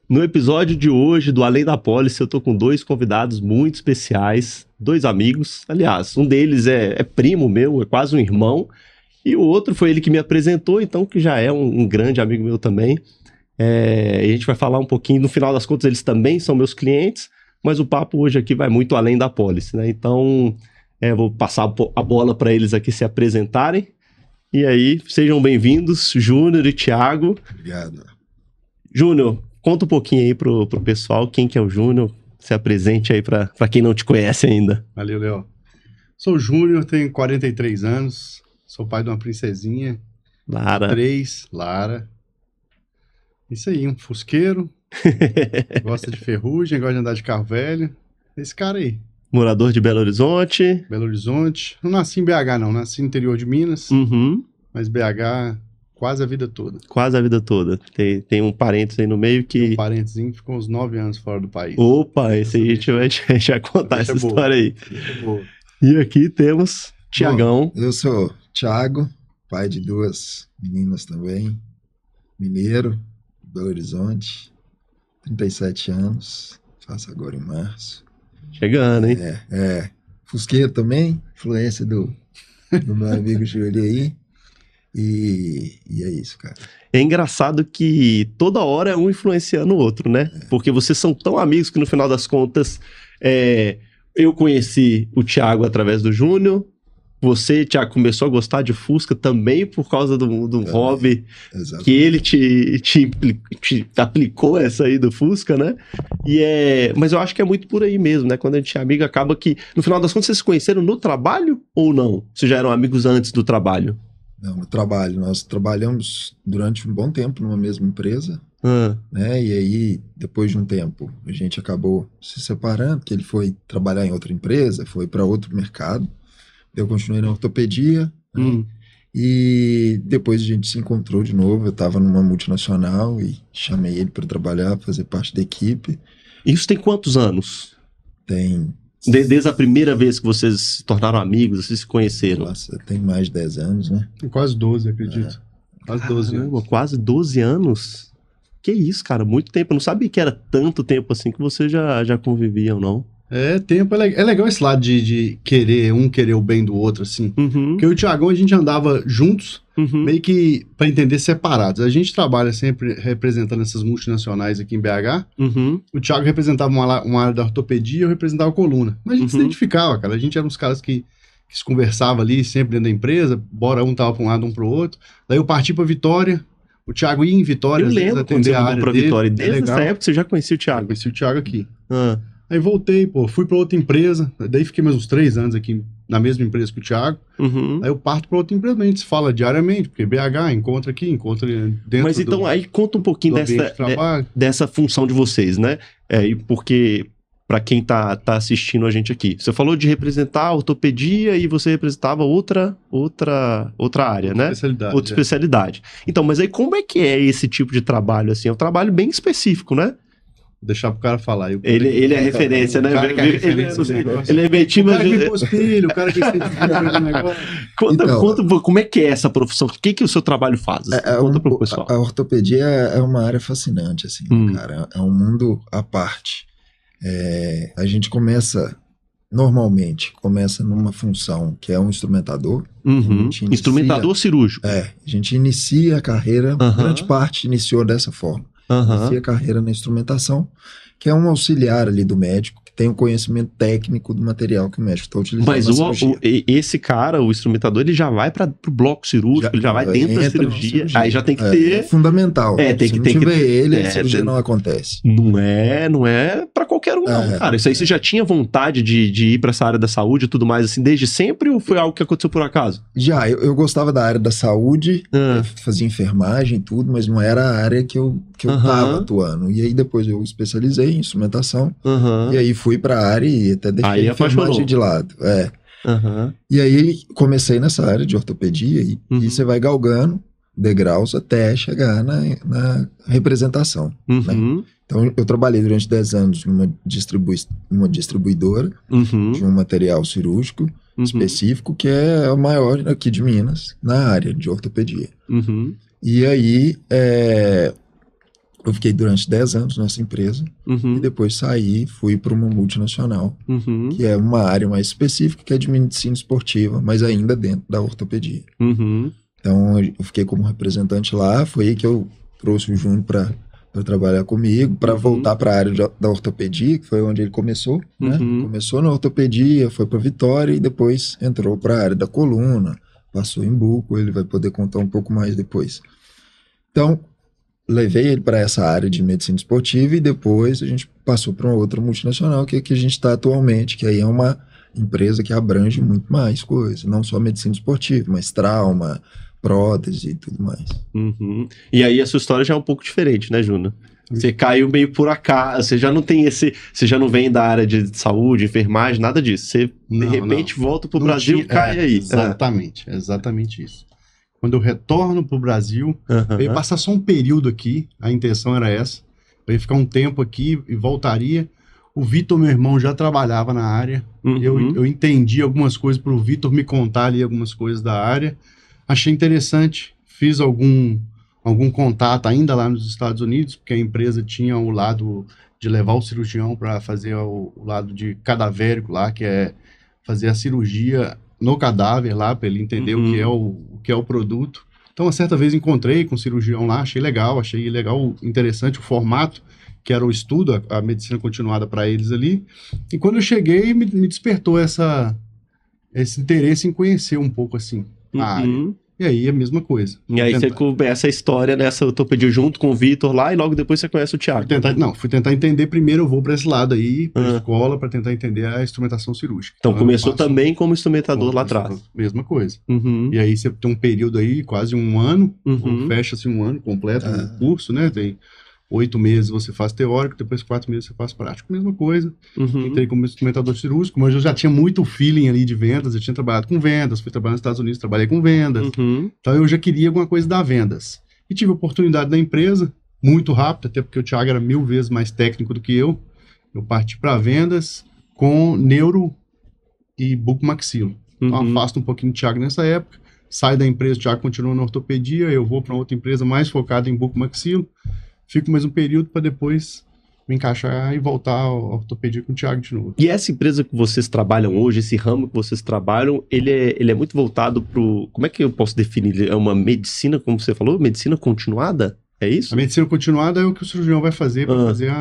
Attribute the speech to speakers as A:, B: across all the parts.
A: No episódio de hoje do Além da Pólice, eu tô com dois convidados muito especiais, dois amigos. Aliás, um deles é primo meu, é quase um irmão, e o outro foi ele que me apresentou, então que já é um grande amigo meu também. E a gente vai falar um pouquinho, no final das contas eles também são meus clientes, mas o papo hoje aqui vai muito além da pólice, né? Então, vou passar a bola para eles aqui se apresentarem. E aí, sejam bem-vindos, Júnior e Thiago.
B: Obrigado.
A: Júnior, conta um pouquinho aí pro pessoal quem que é o Júnior, se apresente aí pra quem não te conhece ainda.
B: Valeu, Léo. Sou o Júnior, tenho 43 anos, sou pai de uma princesinha.
A: Lara.
B: Lara. Isso aí, um fusqueiro, gosta de ferrugem, gosta de andar de carro velho. Esse cara aí.
A: Morador de Belo Horizonte.
B: Belo Horizonte. Não nasci em BH não, nasci no interior de Minas, mas BH quase a vida toda.
A: Quase a vida toda. Tem um parênteses aí no meio que...
B: Um parentezinho que ficou uns 9 anos fora do país.
A: Opa, esse aí a gente vai contar essa história aí.
B: Boa.
A: E aqui temos Thiagão.
C: Bom, eu sou Thiago, pai de duas meninas também, mineiro, Belo Horizonte, 37 anos, faço agora em março.
A: Chegando, hein?
C: Fusqueiro também, influência do meu amigo Júlio aí. E é isso, cara.
A: É engraçado que toda hora é um influenciando o outro, né? Porque vocês são tão amigos que no final das contas eu conheci o Thiago através do Júnior. Você, Thiago, começou a gostar de Fusca também por causa do hobby.
C: Exatamente.
A: Que ele te aplicou essa aí do Fusca, né? Mas eu acho que é muito por aí mesmo, né? Quando a gente é amigo, acaba que no final das contas vocês se conheceram no trabalho ou não? Vocês já eram amigos antes do trabalho?
C: Não, no trabalho. Nós trabalhamos durante um bom tempo numa mesma empresa, né? E aí, depois de um tempo, a gente acabou se separando, porque ele foi trabalhar em outra empresa, foi para outro mercado. Eu continuei na ortopedia, né? E depois a gente se encontrou de novo. Eu estava numa multinacional e chamei ele para trabalhar, fazer parte da equipe.
A: Isso tem quantos anos?
C: Tem...
A: Desde a primeira vez que vocês se tornaram amigos, vocês se conheceram?
C: Nossa, tem mais de 10 anos, né?
B: Tem quase 12, acredito. Quase 12 anos.
A: Quase 12 anos? Que isso, cara, muito tempo. Eu não sabia que era tanto tempo assim que vocês já conviviam, não.
B: Tempo é legal esse lado de querer o bem do outro, assim. Porque eu e o Thiagão, a gente andava juntos, meio que pra entender separados. A gente trabalha sempre representando essas multinacionais aqui em BH. O Thiago representava uma área da ortopedia, eu representava a coluna. Mas a gente se identificava, cara. A gente era uns caras que se conversava ali, sempre dentro da empresa. Bora um tava pra um lado, um pro outro. Daí eu parti pra Vitória. O Thiago ia em Vitória,
A: eu lembro
B: atender a área
A: pra
B: dele.
A: Vitória. Desde essa época você já conhecia o Thiago?
B: Eu conheci o Thiago aqui. Aí voltei, fui pra outra empresa, daí fiquei mais uns 3 anos aqui na mesma empresa que o Thiago. Aí eu parto pra outra empresa, a gente se fala diariamente, porque BH encontra aqui, encontra dentro.
A: Mas então aí conta um pouquinho dessa função de vocês, né? Porque pra quem tá assistindo a gente aqui, você falou de representar a ortopedia e você representava outra área, né? Outra especialidade. Então, mas aí como é que é esse tipo de trabalho, assim? É um trabalho bem específico, né?
B: Deixar pro cara falar.
A: Ele é referência, né? Ele é metido.
B: O cara que pôs filho, o cara que se negócio.
A: Conta como é que é essa profissão? O que o seu trabalho faz? Conta pro pessoal.
C: A ortopedia é uma área fascinante, assim, cara. É um mundo à parte. A gente normalmente começa numa função que é um instrumentador.
A: Instrumentador cirúrgico.
C: A gente inicia a carreira, grande parte iniciou dessa forma. Inicia a carreira na instrumentação, que é um auxiliar ali do médico, que tem o conhecimento técnico do material que o médico está utilizando.
A: Mas esse cara, o instrumentador, ele já vai para o bloco cirúrgico, ele já vai dentro da cirurgia. Aí já tem que ter...
C: É fundamental.
A: Se não
C: tiver ele, a cirurgia não acontece.
A: Não é para qualquer um, não, cara. Isso aí você já tinha vontade de ir para essa área da saúde e tudo mais, assim, desde sempre, ou foi algo que aconteceu por acaso?
C: Já, eu gostava da área da saúde, fazia enfermagem e tudo, mas não era a área que eu tava atuando. E aí depois eu especializei em instrumentação, e aí fui pra área e até deixei a enfermagem de lado. E aí comecei nessa área de ortopedia e você vai galgando degraus até chegar na representação. Né? Então eu trabalhei durante 10 anos numa distribuidora de um material cirúrgico específico, que é o maior aqui de Minas, na área de ortopedia. E aí Eu fiquei durante 10 anos nessa empresa e depois saí, fui para uma multinacional, que é uma área mais específica, que é de medicina esportiva, mas ainda dentro da ortopedia. Então, eu fiquei como representante lá, foi aí que eu trouxe o Júnior para trabalhar comigo, para voltar para a área da ortopedia, que foi onde ele começou, né? Começou na ortopedia, foi para Vitória e depois entrou para a área da coluna, passou em buco, ele vai poder contar um pouco mais depois. Então, levei ele para essa área de medicina esportiva e depois a gente passou para uma outra multinacional, que é que a gente está atualmente, que aí é uma empresa que abrange muito mais coisas, não só medicina esportiva, mas trauma, prótese e tudo mais.
A: E aí a sua história já é um pouco diferente, né, Júnior? Você caiu meio por acaso, você já não tem você já não vem da área de saúde, enfermagem, nada disso. Você, de repente, volta pro Brasil e cai aí.
B: Exatamente, exatamente isso. Quando eu retorno pro Brasil, eu ia passar só um período aqui, a intenção era essa, eu ia ficar um tempo aqui e voltaria. O Vitor, meu irmão, já trabalhava na área, eu entendi algumas coisas pro Vitor me contar ali algumas coisas da área, achei interessante, fiz algum contato ainda lá nos Estados Unidos, porque a empresa tinha o lado de levar o cirurgião para fazer o lado de cadavérico lá, que é fazer a cirurgia no cadáver lá, para ele entender o que é o produto. Então, uma certa vez encontrei com o cirurgião lá, achei legal, interessante o formato, que era o estudo, a medicina continuada para eles ali. E quando eu cheguei, me despertou esse interesse em conhecer um pouco assim a área. E aí, a mesma coisa.
A: E aí você começa a história nessa ortopedia junto com o Vitor lá e logo depois você conhece o Thiago.
B: Fui tentar entender primeiro, eu vou para esse lado aí, para escola, para tentar entender a instrumentação cirúrgica.
A: Então começou também como instrumentador lá atrás.
B: Mesma coisa. E aí você tem um período aí, quase um ano, fecha-se um ano completo no curso, né? Tem 8 meses você faz teórico, depois 4 meses você faz prático, mesma coisa. Entrei como instrumentador cirúrgico, mas eu já tinha muito feeling ali de vendas, eu tinha trabalhado com vendas, fui trabalhar nos Estados Unidos, trabalhei com vendas, então eu já queria alguma coisa da vendas. E tive a oportunidade da empresa, muito rápido, até porque o Thiago era 1000 vezes mais técnico do que eu parti para vendas com neuro e bucomaxilo. Então afasto um pouquinho do Thiago nessa época, sai da empresa, o Thiago continua na ortopedia, eu vou para outra empresa mais focada em bucomaxilo. Fico mais um período para depois me encaixar e voltar à ortopedia com o Thiago de novo.
A: E essa empresa que vocês trabalham hoje, esse ramo que vocês trabalham, ele é muito voltado para o... Como é que eu posso definir? É uma medicina, como você falou? Medicina continuada? É isso?
B: A medicina continuada é o que o cirurgião vai fazer para fazer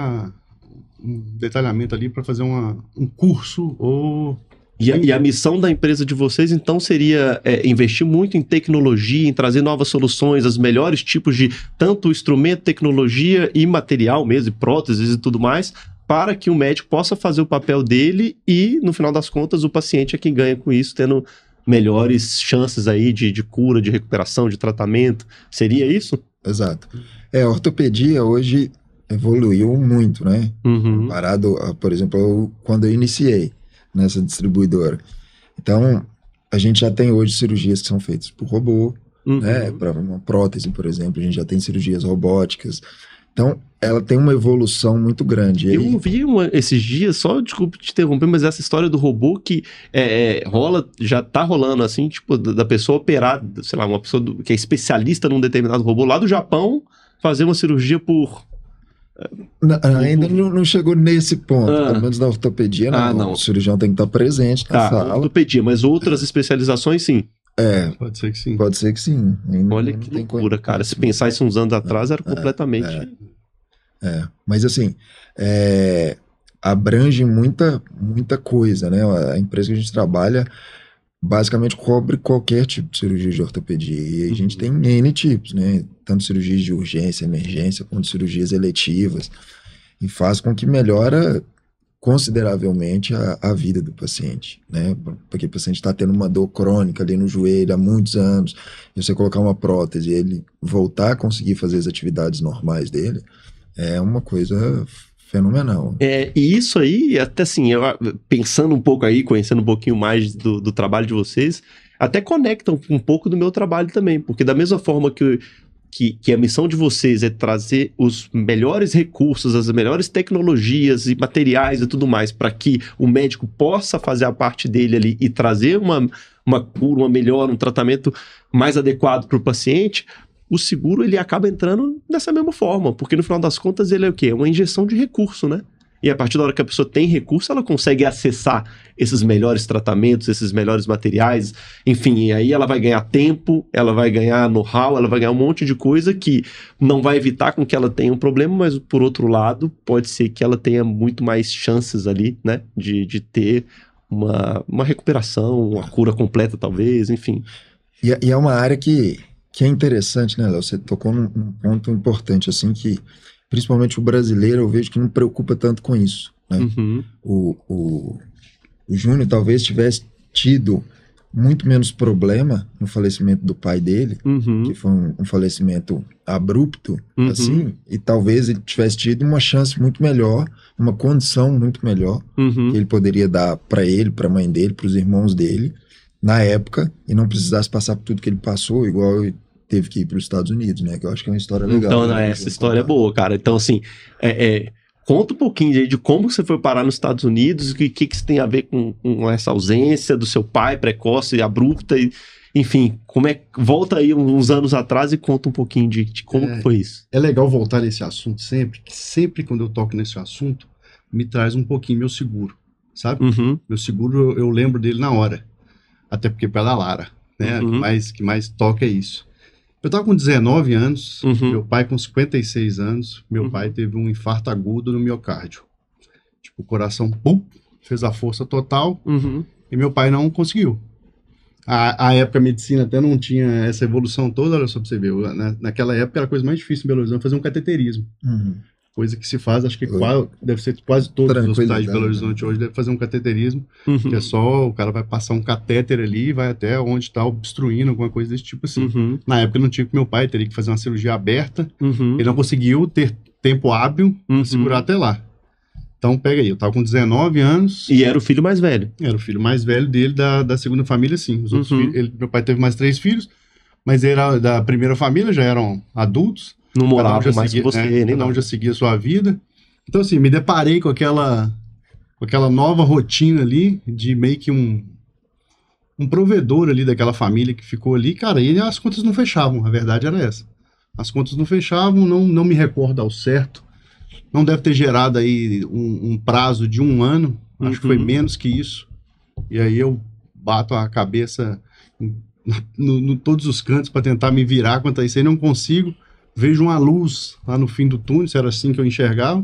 B: um detalhamento ali, para fazer um curso ou...
A: E a missão da empresa de vocês, então, seria investir muito em tecnologia, em trazer novas soluções, os melhores tipos de tanto instrumento, tecnologia e material mesmo, e próteses e tudo mais, para que o médico possa fazer o papel dele e, no final das contas, o paciente é quem ganha com isso, tendo melhores chances aí de cura, de recuperação, de tratamento. Seria isso?
C: Exato. A ortopedia hoje evoluiu muito, né? Comparado, por exemplo, quando eu iniciei nessa distribuidora. Então, a gente já tem hoje cirurgias que são feitas por robô, né? Para uma prótese, por exemplo, a gente já tem cirurgias robóticas. Então, ela tem uma evolução muito grande.
A: Eu ouvi esses dias, só desculpe te interromper, mas essa história do robô que já tá rolando, assim, tipo, da pessoa operar, sei lá, uma pessoa que é especialista num determinado robô lá do Japão, fazer uma cirurgia por...
C: Ainda não chegou nesse ponto, pelo menos na ortopedia, não. O cirurgião tem que estar presente na sala.
A: Ortopedia, mas outras especializações, sim.
B: Pode ser que sim.
C: Pode ser que sim.
A: Olha que loucura, cara. Se pensar isso uns anos atrás, era completamente...
C: Mas assim, abrange muita coisa, né? A empresa que a gente trabalha basicamente cobre qualquer tipo de cirurgia de ortopedia. E a gente tem N tipos, né? Tanto cirurgias de urgência, emergência, quanto cirurgias eletivas. E faz com que melhora consideravelmente a vida do paciente, né? Porque o paciente está tendo uma dor crônica ali no joelho há muitos anos, e você colocar uma prótese e ele voltar a conseguir fazer as atividades normais dele, é uma coisa fenomenal.
A: E isso aí, até assim, pensando um pouco aí, conhecendo um pouquinho mais do trabalho de vocês, até conectam um pouco do meu trabalho também, porque da mesma forma que a missão de vocês é trazer os melhores recursos, as melhores tecnologias e materiais e tudo mais, para que o médico possa fazer a parte dele ali e trazer uma cura, uma melhora, um tratamento mais adequado para o paciente, o seguro ele acaba entrando dessa mesma forma, porque no final das contas ele é o quê? É uma injeção de recurso, né? E a partir da hora que a pessoa tem recurso, ela consegue acessar esses melhores tratamentos, esses melhores materiais, enfim, e aí ela vai ganhar tempo, ela vai ganhar know-how, ela vai ganhar um monte de coisa que não vai evitar com que ela tenha um problema, mas por outro lado, pode ser que ela tenha muito mais chances ali, né, de ter uma recuperação, uma cura completa talvez, enfim.
C: E é uma área que é interessante, né, Léo? Você tocou num ponto importante, assim, que principalmente o brasileiro, eu vejo que não preocupa tanto com isso, né?
A: Uhum.
C: O Júnior talvez tivesse tido muito menos problema no falecimento do pai dele, que foi um falecimento abrupto, assim, e talvez ele tivesse tido uma chance muito melhor, uma condição muito melhor, que ele poderia dar para ele, para a mãe dele, para os irmãos dele, na época, e não precisasse passar por tudo que ele passou, igual teve que ir para os Estados Unidos, né? Que eu acho que é uma história legal.
A: Então,
C: né?
A: essa história é boa, cara. Então, assim, conta um pouquinho aí de como você foi parar nos Estados Unidos, o que isso tem a ver com essa ausência do seu pai precoce, abrupta, e, enfim, volta aí uns anos atrás e conta um pouquinho de como que foi isso.
B: É legal voltar nesse assunto sempre, que sempre quando eu toco nesse assunto, me traz um pouquinho meu seguro, sabe? Meu seguro, eu lembro dele na hora, até porque pela Lara, né? Que mais toca é isso. Eu tava com 19 anos, meu pai com 56 anos, meu pai teve um infarto agudo no miocárdio. Tipo, o coração, pum, fez a força total, e meu pai não conseguiu. A época a medicina até não tinha essa evolução toda, olha só pra você ver, naquela época era a coisa mais difícil em Belo Horizonte fazer um cateterismo. Coisa que se faz, acho que deve ser quase todos os hospitais de Belo Horizonte hoje devem fazer um cateterismo, que é só, o cara vai passar um catéter ali e vai até onde está obstruindo, alguma coisa desse tipo assim. Na época não tinha com meu pai, teria que fazer uma cirurgia aberta, ele não conseguiu ter tempo hábil para segurar até lá. Então pega aí, eu tava com 19 anos.
A: E era o filho mais velho?
B: Era o filho mais velho dele, da segunda família, sim. Os outros filhos, meu pai teve mais 3 filhos, mas era da primeira família, já eram adultos.
A: Não morava mais que você, nem
B: não, já seguia a sua vida. Então, assim, me deparei com aquela nova rotina ali, de meio que um provedor ali daquela família que ficou ali, cara, e as contas não fechavam, a verdade era essa. As contas não fechavam, não me recordo ao certo, não deve ter gerado aí um prazo de 1 ano, acho que foi menos que isso, e aí eu bato a cabeça em todos os cantos para tentar me virar quanto a isso aí, não consigo. Vejo uma luz lá no fim do túnel, era assim que eu enxergava.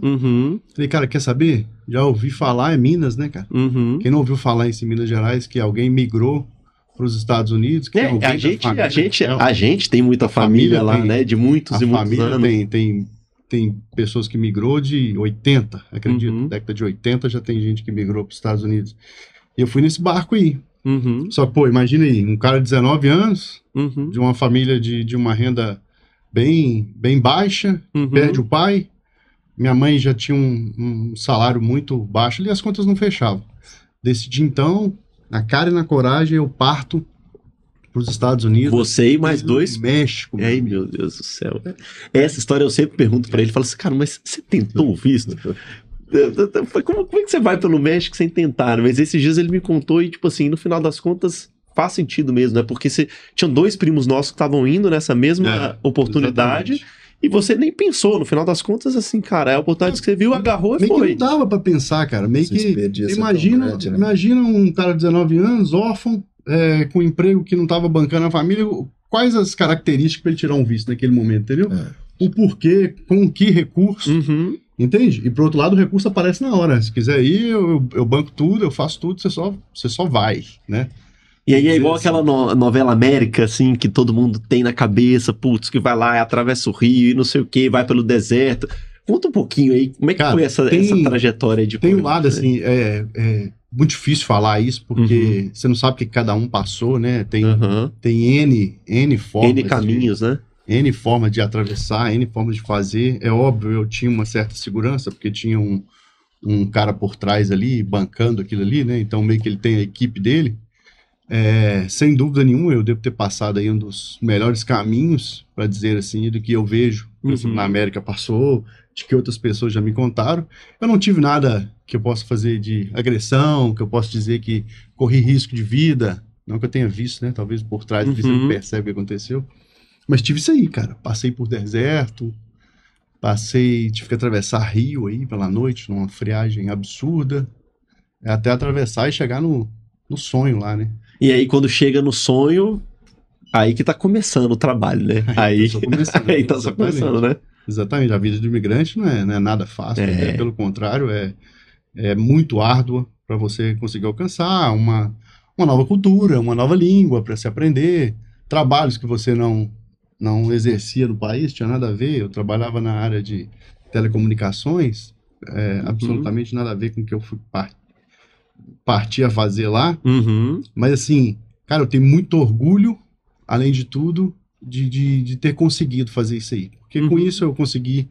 B: Falei, cara, quer saber? Já ouvi falar, é Minas, né, cara? Quem não ouviu falar isso em Minas Gerais, que alguém migrou para os Estados Unidos? Que
A: a gente tem muita família lá, né? De muitos e muitos anos.
B: Tem pessoas que migrou de 80, acredito. Década de 80 já tem gente que migrou para os Estados Unidos. E eu fui nesse barco aí. Só que, pô, imagina aí, um cara de 19 anos, de uma família de uma renda bem baixa, perde o pai, minha mãe já tinha um salário muito baixo, e as contas não fechavam. Decidi então, na cara e na coragem, eu parto para os Estados Unidos.
A: Você e mais 2?
B: México.
A: Ai, meu Deus do céu. Essa história eu sempre pergunto para ele, falo assim, cara, mas você tentou o visto? Como é que você vai pelo México sem tentar? Mas esses dias ele me contou e, tipo assim, no final das contas, faz sentido mesmo, né? Porque tinham 2 primos nossos que estavam indo nessa mesma oportunidade, exatamente. E você nem pensou, no final das contas, assim, cara, é a oportunidade que você viu, agarrou e
B: meio
A: foi.
B: Que não dava pra pensar, cara, meio que imagina um cara de 19 anos, órfão, com um emprego que não tava bancando a família, quais as características pra ele tirar um visto naquele momento, entendeu? O porquê, com que recurso, entende? E por outro lado, o recurso aparece na hora, se quiser ir, eu banco tudo, eu faço tudo, você só vai, né?
A: E aí é igual aquela novela América, assim, que todo mundo tem na cabeça, putz, que vai lá, atravessa o rio e não sei o que, vai pelo deserto. Conta um pouquinho aí, como é que foi essa trajetória de
B: Tem um lado, assim, é muito difícil falar isso, porque você não sabe o que cada um passou, né? Tem N formas.
A: N caminhos, né?
B: N formas de atravessar, N formas de fazer. É óbvio, eu tinha uma certa segurança, porque tinha um cara por trás ali, bancando aquilo ali, né? Então meio que ele tem a equipe dele. Sem dúvida nenhuma, eu devo ter passado aí um dos melhores caminhos, para dizer assim, do que eu vejo, por exemplo, na América passou, de que outras pessoas já me contaram. Eu não tive nada que eu possa fazer de agressão, que eu possa dizer que corri risco de vida, não que eu tenha visto, né? Talvez por trás você não percebe o que aconteceu. Mas tive isso aí, cara. Passei por deserto, tive que atravessar rio aí pela noite, numa friagem absurda, até atravessar e chegar no sonho lá, né?
A: E aí, quando chega no sonho, aí que tá começando o trabalho, né? Aí tá só começando, né?
B: Exatamente. A vida do imigrante não é nada fácil, né? Pelo contrário, é muito árdua para você conseguir alcançar uma nova cultura, uma nova língua para se aprender, trabalhos que você não exercia no país, tinha nada a ver. Eu trabalhava na área de telecomunicações, absolutamente nada a ver com o que eu fui partir a fazer lá. Mas assim, cara, eu tenho muito orgulho, além de tudo, de ter conseguido fazer isso aí. Porque com isso eu consegui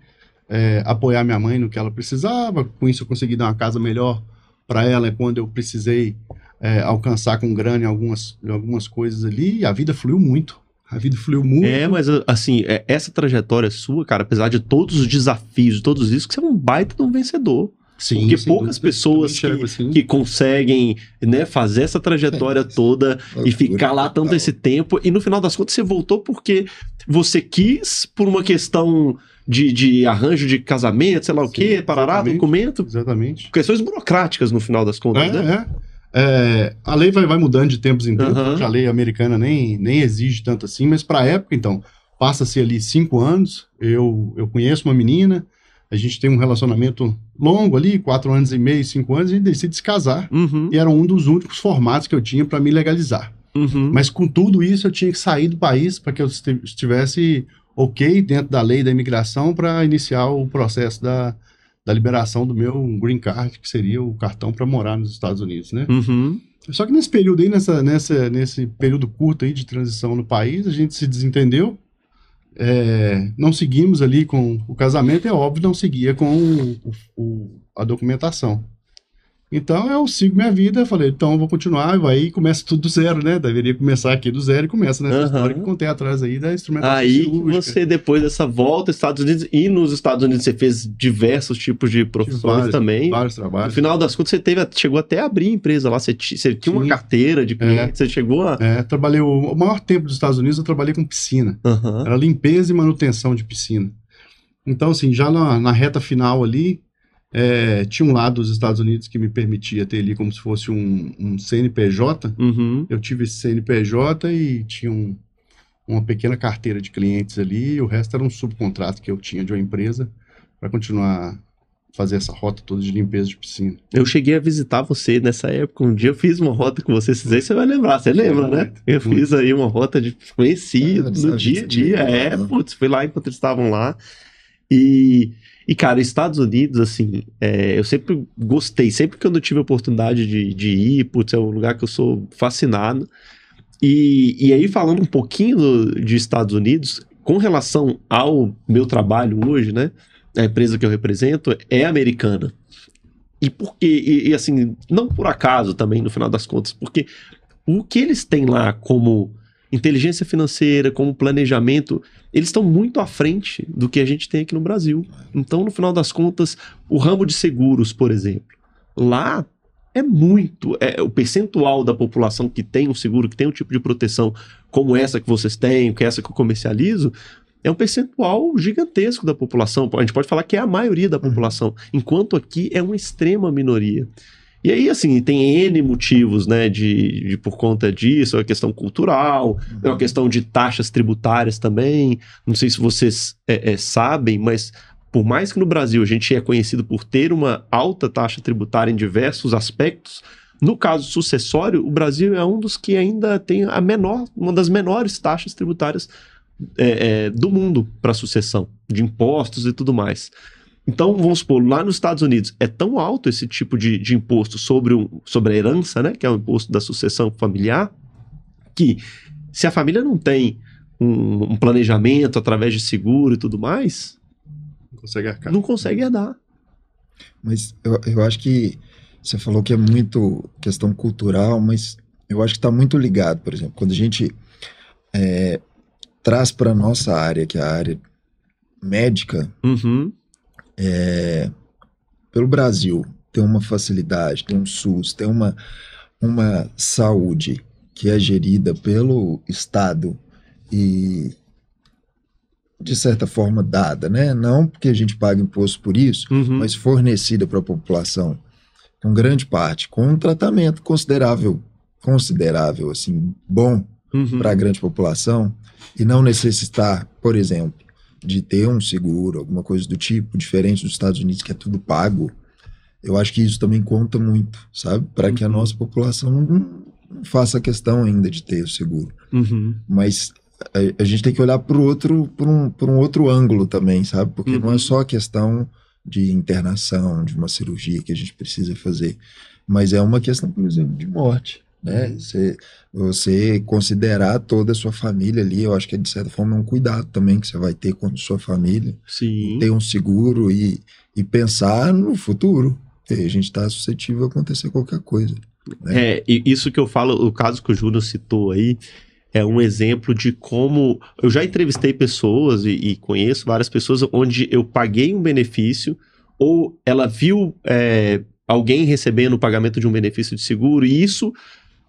B: apoiar minha mãe no que ela precisava, com isso eu consegui dar uma casa melhor para ela quando eu precisei alcançar com grana em algumas coisas ali, e a vida fluiu muito.
A: Mas assim, essa trajetória sua, cara, apesar de todos os desafios, de todos isso, que você é um baita de um vencedor.
B: Sim,
A: porque poucas pessoas que conseguem, né, fazer essa trajetória toda e ficar lá tanto esse tempo, e no final das contas você voltou porque você quis, por uma questão de arranjo de casamento, sei lá o quê, parará, documento.
B: Exatamente.
A: Questões burocráticas no final das contas, né?
B: A lei vai mudando de tempos em tempos, a lei americana nem exige tanto assim, mas para a época, então, passa-se ali 5 anos, eu conheço uma menina, a gente tem um relacionamento longo ali, 4 anos e meio, 5 anos, e a gente decide se casar. E era um dos únicos formatos que eu tinha para me legalizar. Mas com tudo isso, eu tinha que sair do país para que eu estivesse ok dentro da lei da imigração para iniciar o processo da liberação do meu green card, que seria o cartão para morar nos Estados Unidos, né? Só que nesse período aí, nesse período curto aí de transição no país, a gente se desentendeu. Não seguimos ali com o casamento, é óbvio, não seguia com a documentação. Então eu sigo minha vida, falei, então eu vou continuar, e começa tudo do zero, né? Deveria começar aqui do zero e começa nessa história que contei atrás aí da instrumentação cirúrgica.
A: Aí você, depois dessa volta aos Estados Unidos, e nos Estados Unidos você fez diversos tipos de profissões também.
B: Vários trabalhos.
A: No final das contas, você chegou até a abrir empresa lá, você tinha uma carteira de clientes, você chegou a...
B: Trabalhei o maior tempo dos Estados Unidos, eu trabalhei com piscina. Era limpeza e manutenção de piscina. Então, assim, já na reta final ali, tinha um lado dos Estados Unidos que me permitia ter ali como se fosse um CNPJ. Eu tive esse CNPJ e tinha uma pequena carteira de clientes ali, e o resto era um subcontrato que eu tinha de uma empresa para continuar fazer essa rota toda de limpeza de piscina.
A: Eu cheguei a visitar você nessa época, um dia eu fiz uma rota com você, você vai lembrar, você lembra, né? Eu fiz aí uma rota de conheci no dia a dia, fui lá enquanto eles estavam lá, e cara, Estados Unidos, assim, eu sempre gostei, sempre que eu tive a oportunidade de ir, é um lugar que eu sou fascinado. E aí, falando um pouquinho de Estados Unidos, com relação ao meu trabalho hoje, né, a empresa que eu represento é americana. E por quê? E assim, não por acaso também, no final das contas, porque o que eles têm lá como inteligência financeira, como planejamento, eles estão muito à frente do que a gente tem aqui no Brasil. Então, no final das contas, o ramo de seguros, por exemplo, lá o percentual da população que tem um seguro, que tem um tipo de proteção como essa que vocês têm, que é essa que eu comercializo, é um percentual gigantesco da população. A gente pode falar que é a maioria da população, enquanto aqui é uma extrema minoria. E aí, assim, tem N motivos, né, de por conta disso, é uma questão cultural, é uma questão de taxas tributárias também. Não sei se vocês sabem, mas por mais que no Brasil a gente é conhecido por ter uma alta taxa tributária em diversos aspectos, no caso sucessório, o Brasil é um dos que ainda tem uma das menores taxas tributárias do mundo para sucessão, de impostos e tudo mais. Então, vamos supor, lá nos Estados Unidos é tão alto esse tipo de imposto sobre a herança, né, que é o imposto da sucessão familiar, que se a família não tem um planejamento através de seguro e tudo mais, não consegue herdar.
C: Mas eu acho que você falou que é muito questão cultural, mas eu acho que está muito ligado. Por exemplo, quando a gente traz para a nossa área, que é a área médica, pelo Brasil tem uma facilidade, tem um SUS, tem uma saúde que é gerida pelo Estado e de certa forma, dada, né? Não porque a gente paga imposto por isso, mas fornecida para a população, com grande parte, com um tratamento considerável, assim, bom para a grande população, e não necessitar, por exemplo, de ter um seguro, alguma coisa do tipo, diferente dos Estados Unidos, que é tudo pago. Eu acho que isso também conta muito, sabe? Para que a nossa população não faça questão ainda de ter o seguro. Mas a gente tem que olhar por um outro ângulo também, sabe? Porque não é só a questão de internação, de uma cirurgia que a gente precisa fazer, mas é uma questão, por exemplo, de morte, né? Você considerar toda a sua família ali, eu acho que de certa forma é um cuidado também que você vai ter com a sua família.
A: Sim.
C: Ter um seguro e pensar no futuro. A gente está suscetível a acontecer qualquer coisa, né?
A: E isso que eu falo, o caso que o Júnior citou aí, é um exemplo de como... Eu já entrevistei pessoas e conheço várias pessoas onde eu paguei um benefício ou ela viu alguém recebendo o pagamento de um benefício de seguro e isso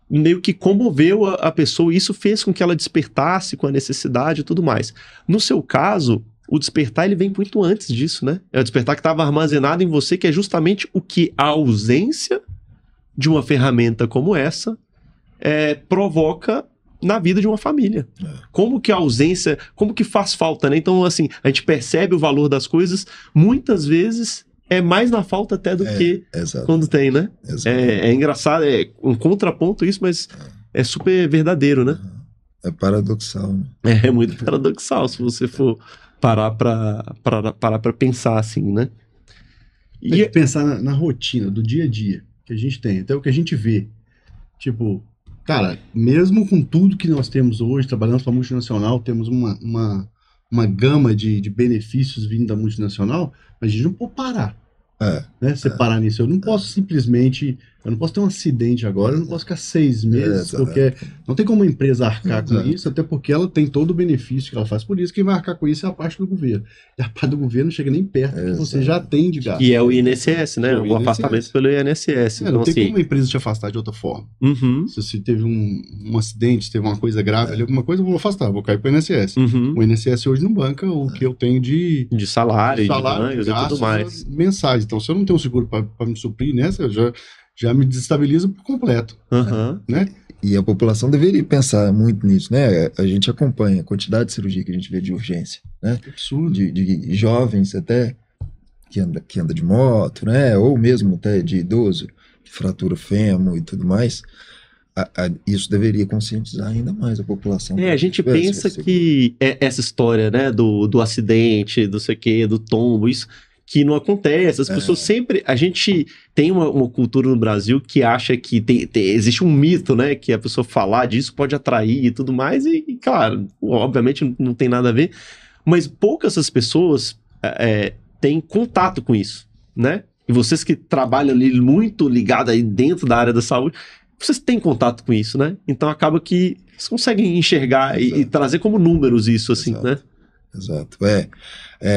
A: meio que comoveu a pessoa e isso fez com que ela despertasse com a necessidade e tudo mais. No seu caso, o despertar ele vem muito antes disso, né? É o despertar que estava armazenado em você, que é justamente o que a ausência de uma ferramenta como essa provoca na vida de uma família. Como que a ausência, como que faz falta, né? Então, assim, a gente percebe o valor das coisas, muitas vezes é mais na falta até do que quando tem, né? É engraçado, é um contraponto isso, mas é super verdadeiro, né?
C: É paradoxal, né?
A: É muito paradoxal, se você for parar pra pensar assim, né?
B: E pensar na rotina do dia a dia que a gente tem, até o que a gente vê. Tipo, cara, mesmo com tudo que nós temos hoje, trabalhando para a multinacional, temos uma gama de benefícios vindo da multinacional, mas a gente não pode parar. Né? Você parar nisso. Eu não posso simplesmente... Eu não posso ter um acidente agora, eu não posso ficar 6 meses, porque não tem como uma empresa arcar com isso, até porque ela tem todo o benefício que ela faz. Por isso, quem vai arcar com isso é a parte do governo. E a parte do governo não chega nem perto do que você já tem de gasto.
A: E é o INSS, né? O afastamento pelo INSS.
B: Não tem como uma empresa te afastar de outra forma. Se você teve um acidente, se teve uma coisa grave ali, alguma coisa, eu vou afastar, vou cair pro INSS. O INSS hoje não banca o que eu tenho de
A: salário, de ganhos e tudo mais.
B: Mensais. Então, se eu não tenho um seguro para me suprir nessa, eu já me desestabiliza por completo. Né?
C: E a população deveria pensar muito nisso, né? A gente acompanha a quantidade de cirurgia que a gente vê de urgência, né?
B: Absurdo.
C: De jovens até que anda de moto, né? Ou mesmo até de idoso, que fratura fêmur e tudo mais. Isso deveria conscientizar ainda mais a população.
A: A gente pensa que essa história, né, do acidente, do sei quê, do tombo, isso que não acontece. As pessoas sempre... A gente tem uma cultura no Brasil que acha que existe um mito, né? Que a pessoa falar disso pode atrair e tudo mais. E claro, obviamente não tem nada a ver. Mas poucas essas pessoas têm contato com isso, né? E vocês que trabalham ali muito ligados aí dentro da área da saúde, vocês têm contato com isso, né? Então acaba que vocês conseguem enxergar e trazer como números isso, assim, né?
C: Exato.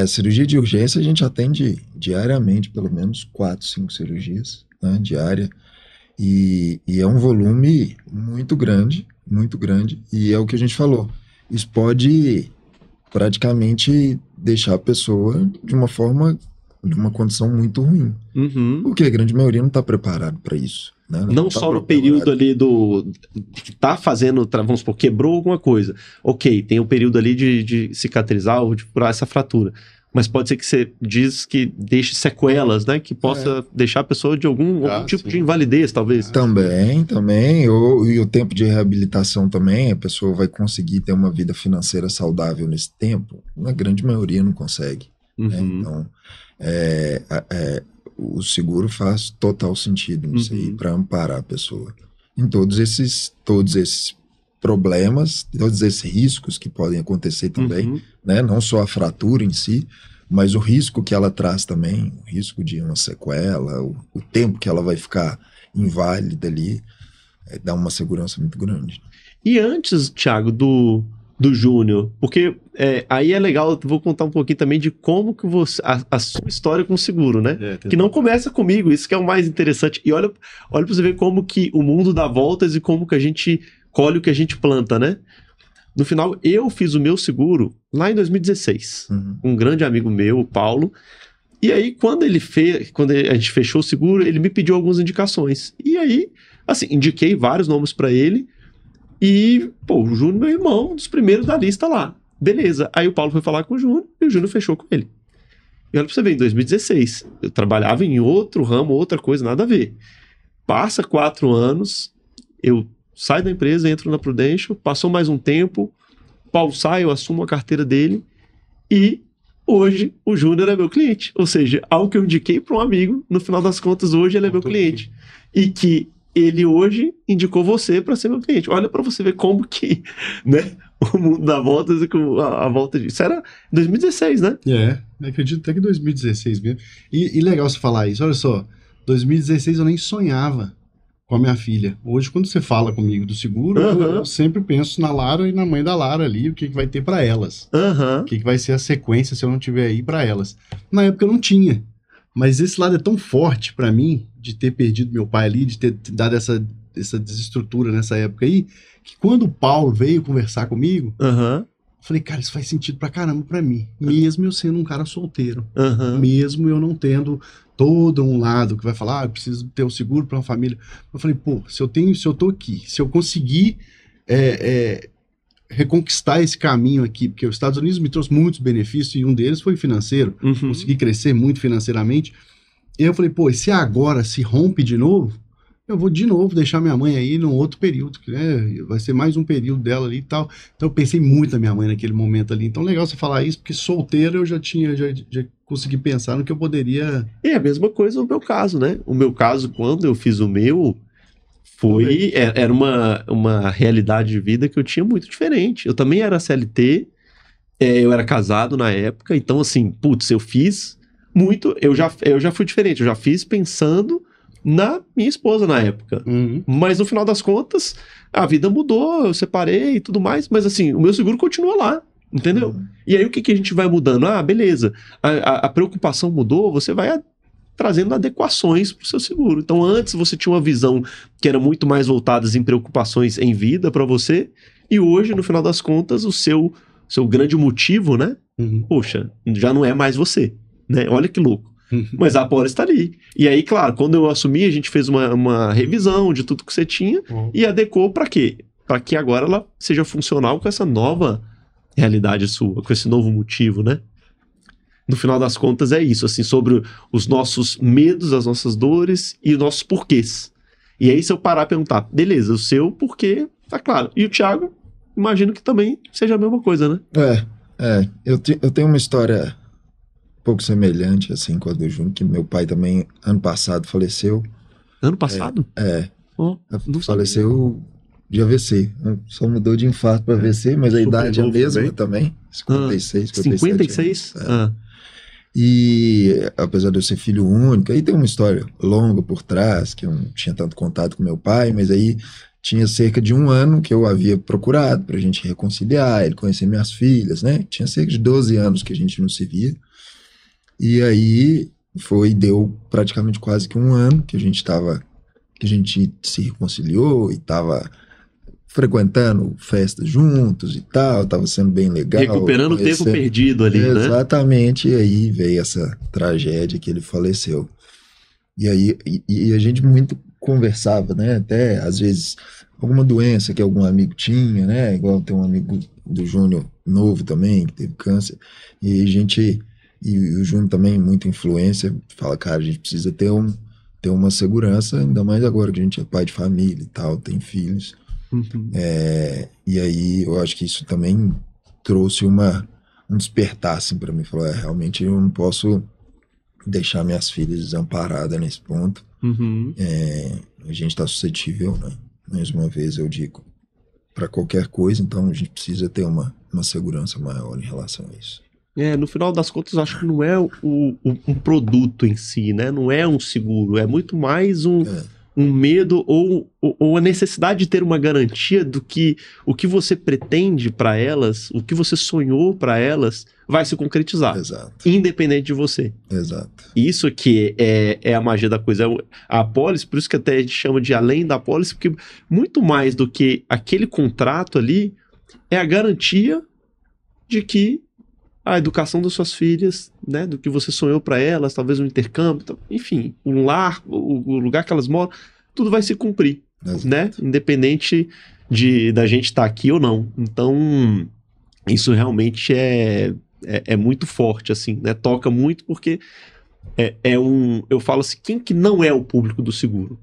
C: Cirurgia de urgência a gente atende diariamente, pelo menos 4, 5 cirurgias, né, diária, e é um volume muito grande, e é o que a gente falou, isso pode praticamente deixar a pessoa de uma condição muito ruim, porque a grande maioria não está preparado para isso. Né?
A: Não só no período ali que tá fazendo, vamos supor, quebrou alguma coisa. Ok, tem o período ali de cicatrizar ou de curar essa fratura. Mas pode ser que você diz que deixe sequelas, né? Que possa deixar a pessoa de algum tipo de invalidez, talvez.
C: Também. E o tempo de reabilitação também, a pessoa vai conseguir ter uma vida financeira saudável nesse tempo. A grande maioria não consegue. Né? Então, o seguro faz total sentido nisso aí, para amparar a pessoa em todos esses problemas, todos esses riscos que podem acontecer também, né? Não só a fratura em si, mas o risco que ela traz também, o risco de uma sequela, o tempo que ela vai ficar inválida ali, dá uma segurança muito grande.
A: E antes, Thiago, do Júnior, porque aí é legal, vou contar um pouquinho também de como que a sua história com o seguro, né? Que não começa comigo, isso que é o mais interessante. E olha pra você ver como que o mundo dá voltas e como que a gente colhe o que a gente planta, né? No final, eu fiz o meu seguro lá em 2016. Um grande amigo meu, o Paulo. E aí, quando a gente fechou o seguro, ele me pediu algumas indicações. E aí, assim, indiquei vários nomes para ele. E, pô, o Júnior, meu irmão, um dos primeiros da lista lá. Beleza. Aí o Paulo foi falar com o Júnior e o Júnior fechou com ele. E olha pra você ver, em 2016, eu trabalhava em outro ramo, outra coisa, nada a ver. Passa 4 anos, eu saio da empresa, entro na Prudential, passou mais um tempo, Paulo sai, eu assumo a carteira dele e hoje o Júnior é meu cliente. Ou seja, algo que eu indiquei para um amigo, no final das contas, hoje ele é meu cliente. E que ele hoje indicou você para ser meu cliente. Olha para você ver como que, né, o mundo dá voltas e a volta disso. Isso era 2016, né?
B: Acredito até que 2016 mesmo. E legal você falar isso. Olha só, 2016 eu nem sonhava com a minha filha. Hoje, quando você fala comigo do seguro, eu sempre penso na Lara e na mãe da Lara ali, o que vai ter para elas. O que vai ser a sequência se eu não tiver aí para elas. Na época eu não tinha. Mas esse lado é tão forte para mim, de ter perdido meu pai ali, de ter dado essa desestrutura nessa época aí, que quando o Paulo veio conversar comigo, eu falei, cara, isso faz sentido pra caramba pra mim. Mesmo eu sendo um cara solteiro. Mesmo eu não tendo todo um lado que vai falar, eu preciso ter um seguro pra uma família. Eu falei, pô, se eu tô aqui, se eu conseguir reconquistar esse caminho aqui, porque os Estados Unidos me trouxe muitos benefícios e um deles foi financeiro. Consegui crescer muito financeiramente. E eu falei, pô, e se agora se rompe de novo, eu vou de novo deixar minha mãe aí num outro período, né? Vai ser mais um período dela ali e tal. Então eu pensei muito na minha mãe naquele momento ali. Então legal você falar isso, porque solteiro eu já consegui pensar no que eu poderia...
A: É a mesma coisa no meu caso, né? O meu caso, quando eu fiz o meu, era uma realidade de vida que eu tinha muito diferente. Eu também era CLT, eu era casado na época, então assim, putz, eu fiz muito, eu já fui diferente, eu já fiz pensando na minha esposa na época. Mas no final das contas, a vida mudou, eu separei e tudo mais, mas assim, o meu seguro continua lá, entendeu? E aí o que a gente vai mudando? Ah, beleza, a preocupação mudou, você vai trazendo adequações para o seu seguro. Então antes você tinha uma visão que era muito mais voltada em preocupações em vida para você, e hoje, no final das contas, o seu grande motivo, né? Poxa, já não é mais você, né? Olha que louco. Mas a Polis está ali. E aí, claro, quando eu assumi, a gente fez uma revisão de tudo que você tinha e adequou para quê? Para que agora ela seja funcional com essa nova realidade sua, com esse novo motivo, né? No final das contas é isso, assim, sobre os nossos medos, as nossas dores e os nossos porquês. E aí se eu parar e perguntar, beleza, o seu porquê, tá claro. E o Thiago, imagino que também seja a mesma coisa, né?
C: Eu tenho uma história um pouco semelhante, assim, com a do Júnior, que meu pai também, ano passado, faleceu.
A: Ano passado?
C: Faleceu de AVC. Só mudou de infarto para AVC, mas a idade é a mesma também. 56,
A: 56?
C: E apesar de eu ser filho único, aí tem uma história longa por trás, que eu não tinha tanto contato com meu pai, mas aí tinha cerca de 1 ano que eu havia procurado pra gente reconciliar, ele conhecer minhas filhas, né? Tinha cerca de 12 anos que a gente não se via. E aí deu praticamente quase que 1 ano que a gente se reconciliou e tava frequentando festas juntos e tal, tava sendo bem legal.
A: Recuperando o tempo perdido ali, né?
C: Exatamente, e aí veio essa tragédia que ele faleceu. E aí a gente muito conversava, né? Até, às vezes, alguma doença que algum amigo tinha, né? Igual tem um amigo do Júnior novo também, que teve câncer, e a gente... E o Júnior também, muita influência, fala, cara, a gente precisa ter uma segurança, ainda mais agora que a gente é pai de família e tal, tem filhos. E aí eu acho que isso também trouxe um despertar assim para mim, falou, realmente eu não posso deixar minhas filhas desamparadas nesse ponto. A gente está suscetível, né? Mais uma vez eu digo, para qualquer coisa, então a gente precisa ter uma segurança maior em relação a isso.
A: No final das contas, eu acho que não é um produto em si, né? Não é um seguro, é muito mais um medo ou a necessidade de ter uma garantia do que o que você pretende para elas, o que você sonhou para elas, vai se concretizar.
C: Exato.
A: Independente de você.
C: Exato.
A: Isso que é a magia da coisa. A apólice, por isso que até a gente chama de além da apólice, porque muito mais do que aquele contrato ali, é a garantia de que a educação das suas filhas, né, do que você sonhou para elas, talvez um intercâmbio, enfim, um lar, o lugar que elas moram, tudo vai se cumprir, né, independente da gente estar aqui ou não. Então, isso realmente é muito forte, assim, né, toca muito porque eu falo assim, quem que não é o público do seguro?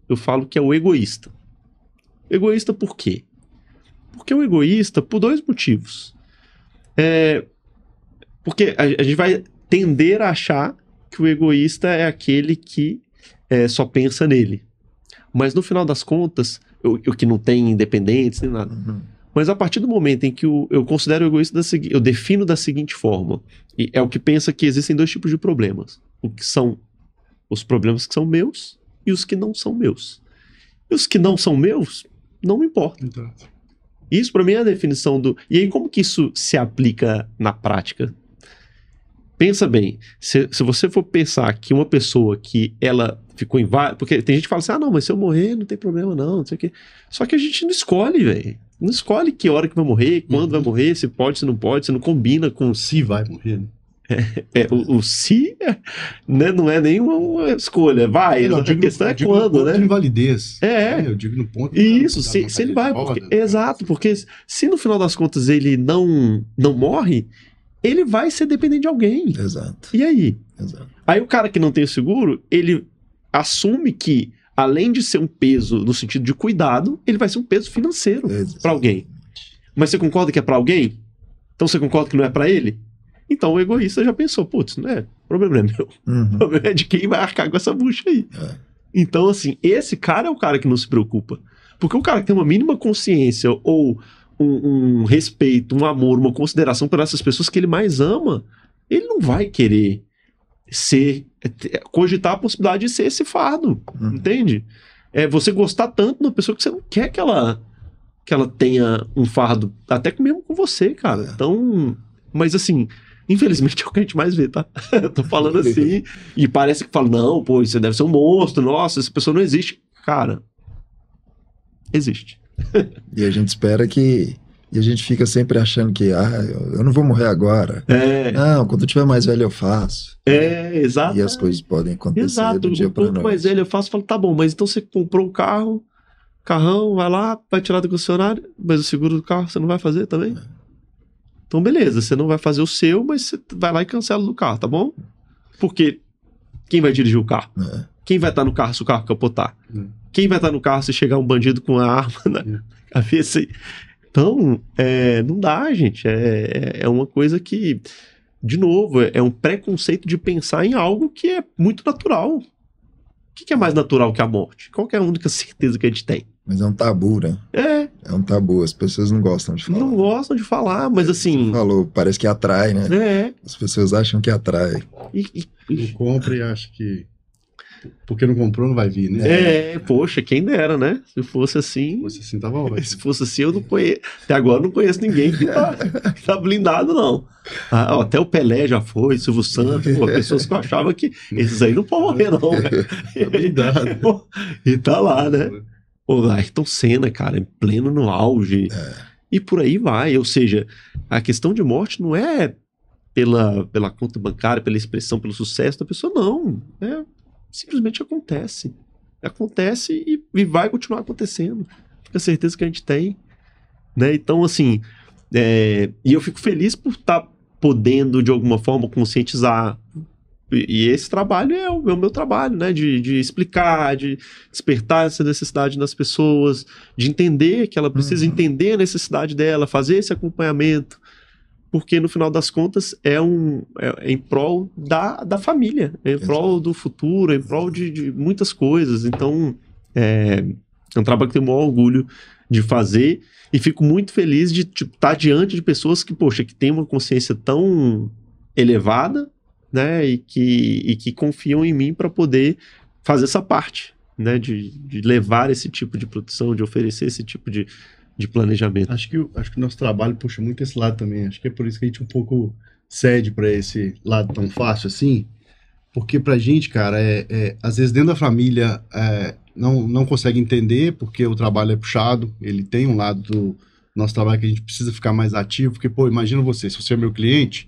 A: Eu falo que é o egoísta. Egoísta por quê? Porque o egoísta, por 2 motivos. Porque a gente vai tender a achar que o egoísta é aquele que só pensa nele. Mas no final das contas, o que não tem independentes nem nada. Uhum. Mas a partir do momento em que eu considero o egoísta, eu defino da seguinte forma, e é o que pensa que existem 2 tipos de problemas. O que são os problemas que são meus e os que não são meus. E os que não são meus, não me importam. Então. Isso para mim é a definição do... E aí como que isso se aplica na prática? Pensa bem, se você for pensar que uma pessoa que ela ficou em vários... Porque tem gente que fala assim, não, mas se eu morrer não tem problema não sei o quê. Só que a gente não escolhe, velho. Não escolhe que hora que vai morrer, quando vai morrer, se pode, se não pode, se não combina com...
B: Se vai morrer, né?
A: O se, né, não é nenhuma escolha, vai, a questão é quando, né?
B: De invalidez. Eu digo no ponto...
A: Isso, se ele vai, exato, porque se no final das contas ele não morre, ele vai ser dependente de alguém.
C: Exato.
A: E aí?
C: Exato.
A: Aí o cara que não tem o seguro, ele assume que, além de ser um peso no sentido de cuidado, ele vai ser um peso financeiro para alguém. Mas você concorda que é para alguém? Então você concorda que não é para ele? Então o egoísta já pensou, putz, não é, o problema não é meu. O problema é de quem vai arcar com essa bucha aí. Então, assim, esse cara é o cara que não se preocupa. Porque o cara que tem uma mínima consciência ou um respeito, um amor, uma consideração por essas pessoas que ele mais ama, ele não vai querer cogitar a possibilidade de ser esse fardo, entende? Você gostar tanto da pessoa que você não quer que ela tenha um fardo, até mesmo com você, cara. Então, mas assim... Infelizmente é o que a gente mais vê, tá? Eu tô falando assim, e parece que fala, não, pô, você deve ser um monstro, nossa, essa pessoa não existe. Cara, existe.
C: E a gente espera que... E a gente fica sempre achando que, eu não vou morrer agora. Não, quando eu tiver mais velho eu faço.
A: Exato.
C: E as coisas podem acontecer do dia pra noite.
A: Quanto mais velho eu faço, eu falo, tá bom, mas então você comprou um carrão, vai lá, vai tirar do concessionário, mas o seguro do carro você não vai fazer também? Então, beleza, você não vai fazer o seu, mas você vai lá e cancela do carro, tá bom? Porque quem vai dirigir o carro? Quem vai estar no carro se o carro capotar? Quem vai estar no carro se chegar um bandido com a arma na cabeça? Então, não dá, gente. É uma coisa que, de novo, é um preconceito de pensar em algo que é muito natural. O que é mais natural que a morte? Qual que é a única certeza que a gente tem?
C: Mas é um tabu, né? É um tabu, as pessoas não gostam de falar.
A: Não gostam de falar, mas assim...
C: Você falou, parece que atrai, né? As pessoas acham que atrai.
B: Não compra e acha que... Porque não comprou, não vai vir, né?
A: Poxa, quem dera, né? Se fosse assim...
B: Se fosse assim, tava ótimo.
A: Se fosse assim, eu não conheço... Até agora eu não conheço ninguém que tá blindado, não. Até o Pelé já foi, Silvio Santos, pessoas que eu achava que esses aí não podem morrer, não.
B: Tá blindado.
A: E tá lá, né? O Ayrton Senna, cara, em pleno no auge. E por aí vai. Ou seja, a questão de morte não é pela conta bancária, pela expressão, pelo sucesso da pessoa, não. Simplesmente acontece. Acontece e vai continuar acontecendo. Fica a certeza que a gente tem. Né? Então, assim, e eu fico feliz por estar podendo, de alguma forma, conscientizar. E esse trabalho é o meu trabalho, né? De explicar, de despertar essa necessidade nas pessoas, de entender que ela precisa entender a necessidade dela, fazer esse acompanhamento, porque no final das contas é em prol da família, é em prol do futuro, é em prol de muitas coisas. Então, é um trabalho que eu tenho o maior orgulho de fazer e fico muito feliz de estar diante de pessoas que, poxa, que têm uma consciência tão elevada, né, e que confiam em mim para poder fazer essa parte, né, de levar esse tipo de produção, de oferecer esse tipo de planejamento.
B: Acho que o nosso trabalho puxa muito esse lado também. Acho que é por isso que a gente um pouco cede para esse lado tão fácil assim, porque pra gente, cara, às vezes dentro da família não consegue entender porque o trabalho é puxado, ele tem um lado nosso trabalho, que a gente precisa ficar mais ativo, porque, pô, imagina você, se você é meu cliente,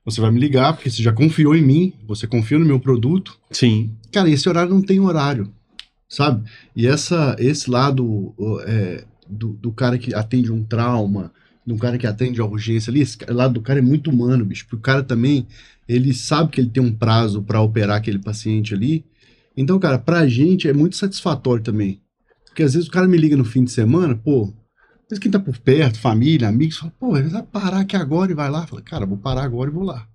B: você vai me ligar, porque você já confiou em mim, você confia no meu produto.
A: Sim.
B: Cara, esse horário não tem horário, sabe? E esse lado do cara que atende um trauma, do cara que atende a urgência ali, esse lado do cara é muito humano, bicho, porque o cara também, ele sabe que ele tem um prazo para operar aquele paciente ali. Então, cara, pra gente é muito satisfatório também. Porque às vezes o cara me liga no fim de semana, pô, às vezes quem tá por perto, família, amigos, fala, pô, ele vai parar aqui agora e vai lá. Fala, cara, vou parar agora e vou lá.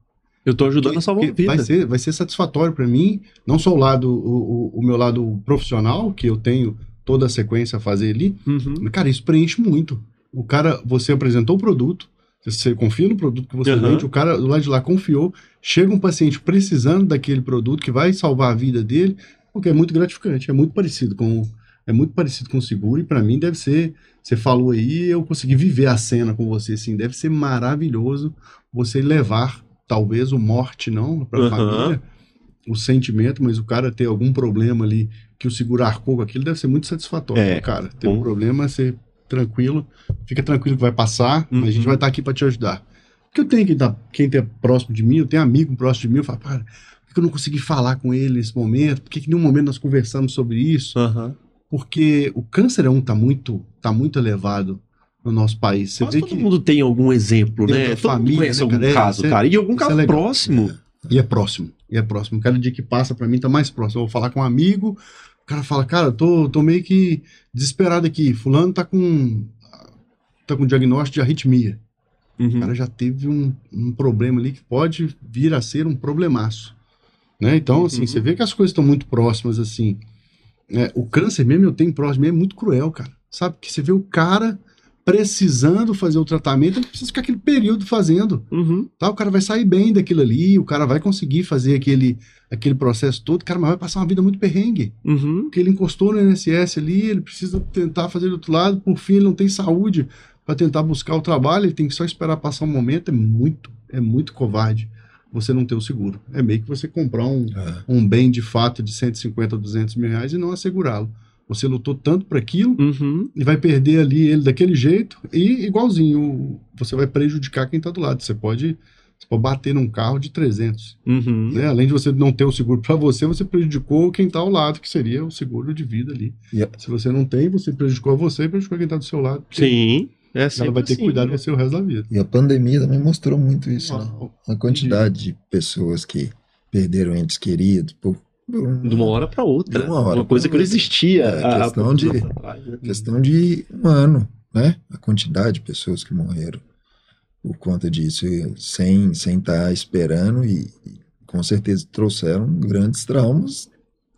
A: Eu tô ajudando a salvar a vida.
B: Vai ser satisfatório pra mim, não só o meu lado profissional, que eu tenho toda a sequência a fazer ali, mas, cara, isso preenche muito. O cara, você apresentou o produto, você confia no produto que você vende, o cara do lado de lá confiou, chega um paciente precisando daquele produto que vai salvar a vida dele, porque é muito gratificante, é muito parecido com o seguro, e para mim deve ser, você falou aí, eu consegui viver a cena com você, assim, deve ser maravilhoso você levar, talvez o morte não, para a família, o sentimento, mas o cara ter algum problema ali, que o seguro arcou com aquilo, deve ser muito satisfatório, cara, ter um problema, você tranquilo, fica tranquilo que vai passar, mas a gente vai estar aqui para te ajudar. Porque eu tenho quem tá próximo de mim, eu tenho amigo próximo de mim, eu falo, cara, por que eu não consegui falar com ele nesse momento? Por que em nenhum momento nós conversamos sobre isso? Porque o câncer tá muito elevado no nosso país. Você
A: Mas
B: vê
A: todo
B: que
A: mundo tem algum exemplo, né? Todo mundo conhece algum caso, cara. E algum caso próximo.
B: E é próximo. Cada dia que passa pra mim tá mais próximo. Eu vou falar com um amigo, o cara fala, cara, tô meio que desesperado aqui. Fulano tá com diagnóstico de arritmia. O cara já teve um problema ali que pode vir a ser um problemaço. Né? Então, assim, você vê que as coisas estão muito próximas, assim. O câncer mesmo, eu tenho próximo, é muito cruel, cara. Sabe? Que você vê o cara precisando fazer o tratamento, ele precisa ficar aquele período fazendo. Tá? O cara vai sair bem daquilo ali, o cara vai conseguir fazer aquele processo todo, cara, mas vai passar uma vida muito perrengue. Porque ele encostou no INSS ali, ele precisa tentar fazer do outro lado, por fim ele não tem saúde para tentar buscar o trabalho, ele tem que só esperar passar um momento, é muito covarde você não ter o seguro. É meio que você comprar um bem de fato de 150 ou 200 mil reais e não assegurá-lo. Você lutou tanto para aquilo e vai perder ali ele daquele jeito e igualzinho, você vai prejudicar quem está do lado. Você pode bater num carro de 300. Né? Além de você não ter o seguro para você prejudicou quem está ao lado, que seria o seguro de vida ali. Se você não tem, você prejudicou você e prejudicou quem está do seu lado.
A: Sim.
B: Ela vai ter que cuidar de você o resto da vida.
C: E a pandemia também mostrou muito isso, né? A quantidade de pessoas que perderam entes queridos
A: de uma hora para outra. Uma coisa que não existia.
C: Questão de um ano, né? A quantidade de pessoas que morreram por conta disso, sem estar esperando e com certeza trouxeram grandes traumas.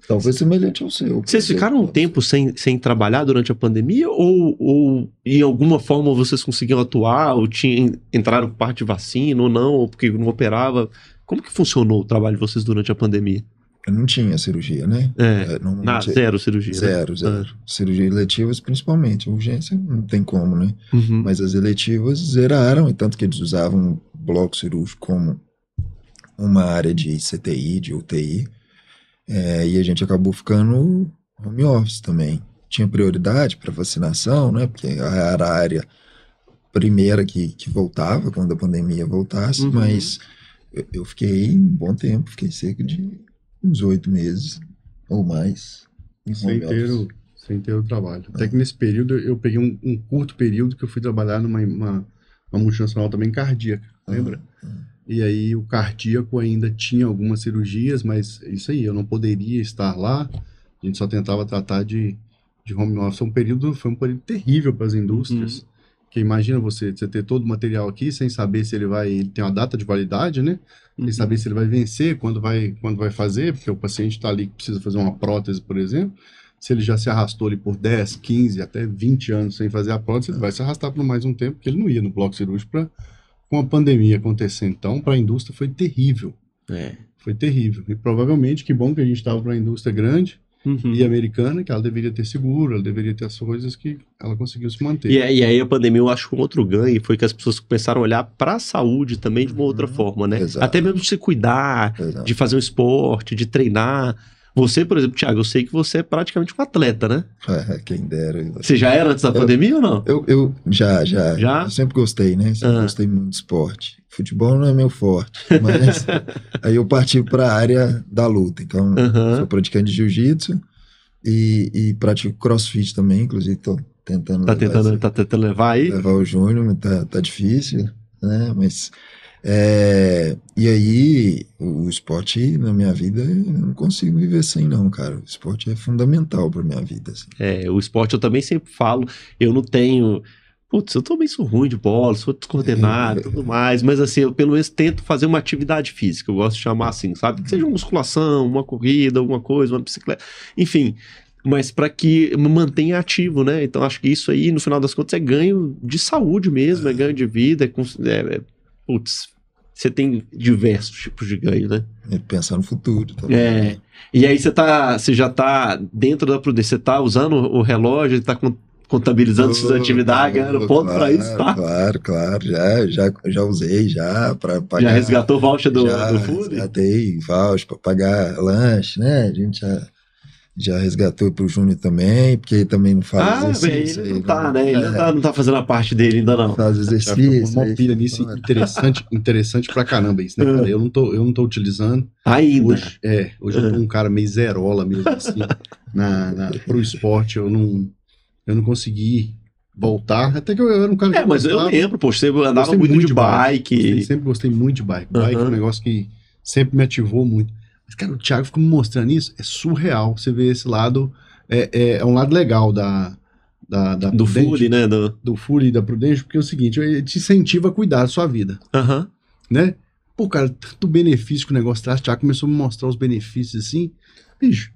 C: Talvez semelhante ao seu.
A: Vocês ficaram um tempo sem trabalhar durante a pandemia? Ou em alguma forma vocês conseguiam atuar? Ou entraram por parte de vacina ou não? Ou porque não operava? Como que funcionou o trabalho de vocês durante a pandemia?
C: Eu não tinha cirurgia, né?
A: Zero cirurgia.
C: Zero. Cirurgias eletivas, principalmente. Urgência não tem como, né? Mas as eletivas zeraram, e tanto que eles usavam o bloco cirúrgico como uma área de CTI, de UTI. E a gente acabou ficando home office também. Tinha prioridade para vacinação, né? Porque era a área primeira que voltava, quando a pandemia voltasse, mas eu fiquei um bom tempo, fiquei cerca de uns 8 meses ou mais em home office.
B: Sem ter o trabalho. Até que nesse período eu peguei um curto período que eu fui trabalhar numa multinacional também cardíaca, lembra? E aí o cardíaco ainda tinha algumas cirurgias, mas isso aí, eu não poderia estar lá, a gente só tentava tratar de home office. Foi um período terrível para as indústrias, que imagina você ter todo o material aqui sem saber se ele tem uma data de validade, né? Sem saber se ele vai vencer, quando vai fazer, porque o paciente está ali que precisa fazer uma prótese, por exemplo. Se ele já se arrastou ali por 10, 15, até 20 anos sem fazer a prótese, ele vai se arrastar por mais um tempo, porque ele não ia no bloco cirúrgico com a pandemia acontecendo. Então, para a indústria foi terrível. Foi terrível. E provavelmente, que bom que a gente estava para a indústria grande e americana, que ela deveria ter seguro, ela deveria ter as coisas que ela conseguiu se manter.
A: E aí a pandemia, eu acho que um outro ganho foi que as pessoas começaram a olhar para a saúde também de uma outra forma, né?
C: Exato.
A: Até mesmo de se cuidar, de fazer um esporte, de treinar. Você, por exemplo, Thiago, eu sei que você é praticamente um atleta, né?
C: Quem dera.
A: Você já era antes da pandemia ou não?
C: Eu já.
A: Já?
C: Eu sempre gostei, né? Sempre gostei muito de esporte. Futebol não é meu forte, mas aí eu parti para a área da luta. Então, sou praticante de jiu-jitsu e pratico crossfit também, inclusive tô tentando
A: tá tentando levar aí?
C: Levar o Júnior, mas tá difícil, né? Mas e aí o esporte na minha vida eu não consigo viver sem não, cara. O esporte é fundamental para minha vida, assim.
A: O esporte eu também sempre falo, eu não tenho... Putz, eu também sou ruim de bola, sou descoordenado e tudo mais, mas assim, eu pelo menos tento fazer uma atividade física, eu gosto de chamar assim, sabe? Que seja uma musculação, uma corrida, alguma coisa, uma bicicleta, enfim, mas para que me mantenha ativo, né? Então acho que isso aí, no final das contas, é ganho de saúde mesmo, é ganho de vida, putz, você tem diversos tipos de ganho, né?
C: Pensar no futuro também.
A: E aí você já tá dentro da prudência, você tá usando o relógio, tá contabilizando suas atividades, ganhando ponto para isso, tá?
C: Claro, já usei já para pagar.
A: Já resgatou o voucher do Food?
C: Resgatei voucher para pagar lanche, né? A gente já resgatou pro Júnior também, porque ele também não faz exercício.
A: Ele não tá, né? Ele não tá fazendo a parte dele ainda não.
C: Faz exercício.
B: Uma pilha nisso interessante pra caramba isso, né, cara? Eu não tô utilizando.
A: Ainda?
B: Hoje eu tô um cara meio zerola mesmo, assim, pro esporte, eu não consegui voltar, até que eu era um cara que
A: mas eu lembro, poxa, você andava muito de bike.
B: Sempre gostei muito de bike. Bike é um negócio que sempre me ativou muito. Mas, cara, o Thiago ficou me mostrando isso, é surreal. Você vê esse lado, é um lado legal
A: do Fury, né?
B: Do Fury e da Prudential, porque é o seguinte, ele te incentiva a cuidar da sua vida. Né? Pô, cara, tanto benefício que o negócio traz, o Thiago começou a me mostrar os benefícios assim. Bicho,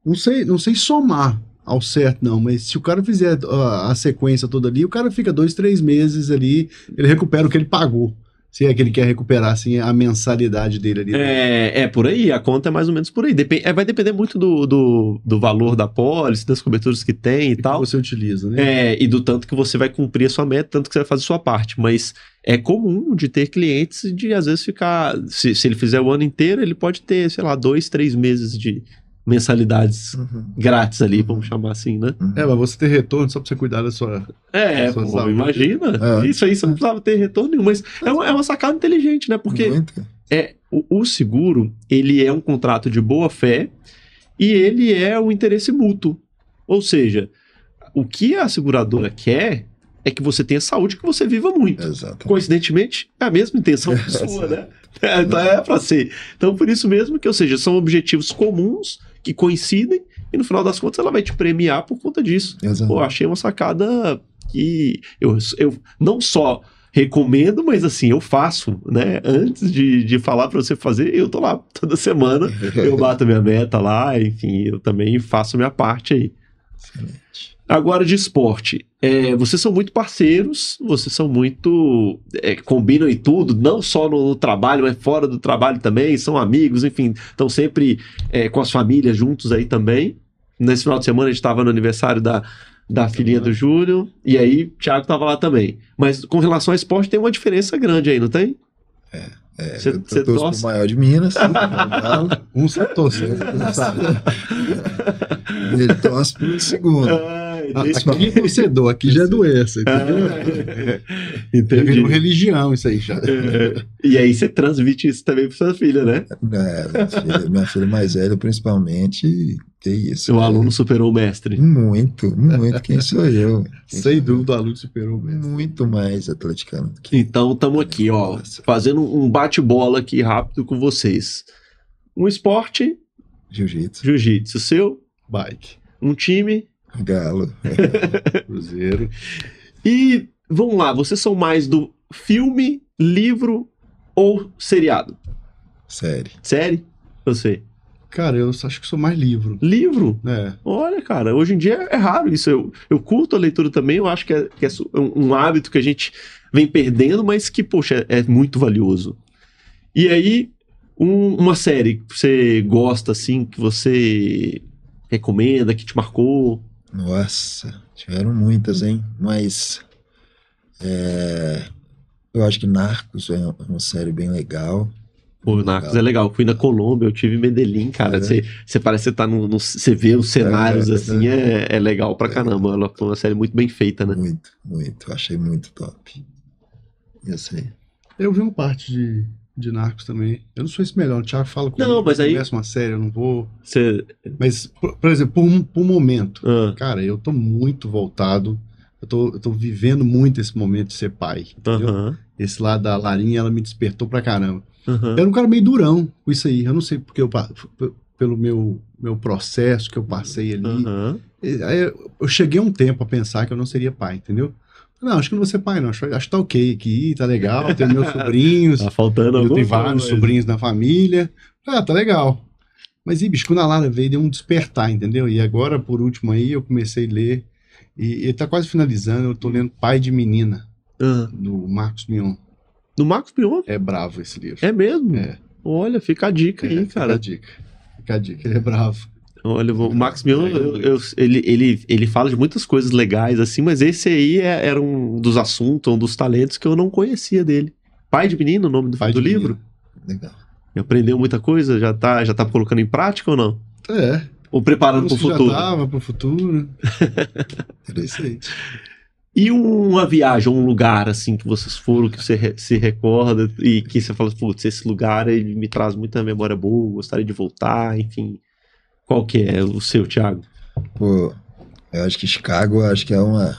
B: não sei somar ao certo, não, mas se o cara fizer a sequência toda ali, o cara fica 2, 3 meses ali, ele recupera o que ele pagou. Se é que ele quer recuperar, assim, a mensalidade dele ali.
A: Por aí, a conta é mais ou menos por aí. Vai depender muito do valor da pólice, das coberturas que tem e tal.
B: Que você utiliza, né?
A: E do tanto que você vai cumprir a sua meta, tanto que você vai fazer a sua parte. Mas é comum de ter clientes de, às vezes, ficar... Se ele fizer o ano inteiro, ele pode ter, sei lá, 2, 3 meses de mensalidades grátis ali, vamos chamar assim, né?
B: Mas você ter retorno só pra você cuidar da sua...
A: imagina. Isso aí você não precisava ter retorno nenhum, mas é uma sacada inteligente, né? Porque o seguro, ele é um contrato de boa fé e ele é um interesse mútuo. Ou seja, o que a seguradora quer é que você tenha saúde, que você viva muito.
C: Exatamente.
A: Coincidentemente, é a mesma intenção sua, né? Então é pra ser. Então, por isso mesmo que, ou seja, são objetivos comuns que coincidem e no final das contas ela vai te premiar por conta disso.
C: Exato.
A: Pô, achei uma sacada que eu não só recomendo, mas assim, eu faço, né? Antes de falar pra você fazer, eu tô lá toda semana, eu bato minha meta lá, enfim, eu também faço a minha parte aí.
C: Excelente.
A: Agora, de esporte, vocês são muito parceiros, vocês são muito... combinam em tudo, não só no trabalho, mas fora do trabalho também, são amigos, enfim, estão sempre com as famílias juntos aí também. Nesse final de semana a gente estava no aniversário da filhinha do Júlio, e aí o Thiago estava lá também. Mas com relação ao esporte tem uma diferença grande aí, não tem?
C: Eu torço pro maior de Minas.
B: Um só torce.
C: Ele torce pro segundo.
B: Aqui é torcedor, aqui já é doença.
A: Entendi.
B: Virou religião isso aí já.
A: E aí você transmite isso também pra sua filha, né?
C: Minha filha mais velha, principalmente, que isso.
A: O aluno superou o mestre.
C: Muito. Quem sou eu?
B: Sem dúvida, o aluno superou o mestre.
C: Muito mais atleticano do que...
A: Então, estamos aqui, ó, fazendo um bate-bola aqui rápido com vocês. Um esporte... Jiu-jitsu. Seu?
B: Bike.
A: Um time...
C: Galo.
B: Cruzeiro.
A: E, vamos lá, vocês são mais do filme, livro ou seriado? Série? Você?
B: Cara, eu acho que sou mais livro.
A: Livro?
B: É.
A: Olha, cara, hoje em dia é raro isso. Eu curto a leitura também, eu acho que é um hábito que a gente vem perdendo, mas que, poxa, é muito valioso. E aí, uma série que você gosta, assim, que você recomenda, que te marcou?
C: Nossa, tiveram muitas, hein? Mas eu acho que Narcos é uma série bem legal.
A: Pô, Narcos é legal. Eu fui na Colômbia, eu tive em Medellín, cara. Você parece que você tá você vê os cenários assim, é legal pra caramba. Ela foi uma série muito bem feita, né?
C: Muito, muito. Achei muito top. Isso aí.
B: Eu vi uma parte de Narcos também. Eu não sou esse melhor, o Thiago fala comigo.
A: Não, mas aí...
B: começa uma série, eu não vou...
A: Mas,
B: por exemplo, por um momento, cara, eu tô muito voltado, eu tô vivendo muito esse momento de ser pai, entendeu? Esse lado da Larinha, ela me despertou pra caramba. Eu era um cara meio durão com isso aí, eu não sei porque pelo meu processo que eu passei ali. Aí eu cheguei a um tempo a pensar que eu não seria pai, entendeu? Não, acho que não vou ser pai, não. Acho que tá ok aqui, tá legal. Tenho meus sobrinhos.
A: Tá faltando
B: eu tenho vários sobrinhos na família. Tá legal. Mas, bicho, quando a Lara veio, deu um despertar, entendeu? E agora, por último aí, eu comecei a ler. E ele tá quase finalizando. Eu tô lendo Pai de Menina, do Marcos Mion.
A: Do Marcos Mion?
B: É bravo esse livro.
A: É mesmo?
B: É.
A: Olha, fica a dica aí, cara.
B: Fica a dica, ele é bravo.
A: Olha, o Max Mion, ele fala de muitas coisas legais, assim, mas esse aí era um dos assuntos, um dos talentos que eu não conhecia dele. Pai de Menino, o nome do livro?
C: Legal.
A: Aprendeu muita coisa? Já tá colocando em prática ou não? Ou preparando pro futuro?
B: Já tava pro futuro. Interessante.
A: E uma viagem, um lugar, assim, que vocês foram, que você se recorda e que você fala, putz, esse lugar ele me traz muita memória boa, gostaria de voltar, enfim... Qual que é o seu, Thiago?
C: Pô, eu acho que Chicago, acho que é uma...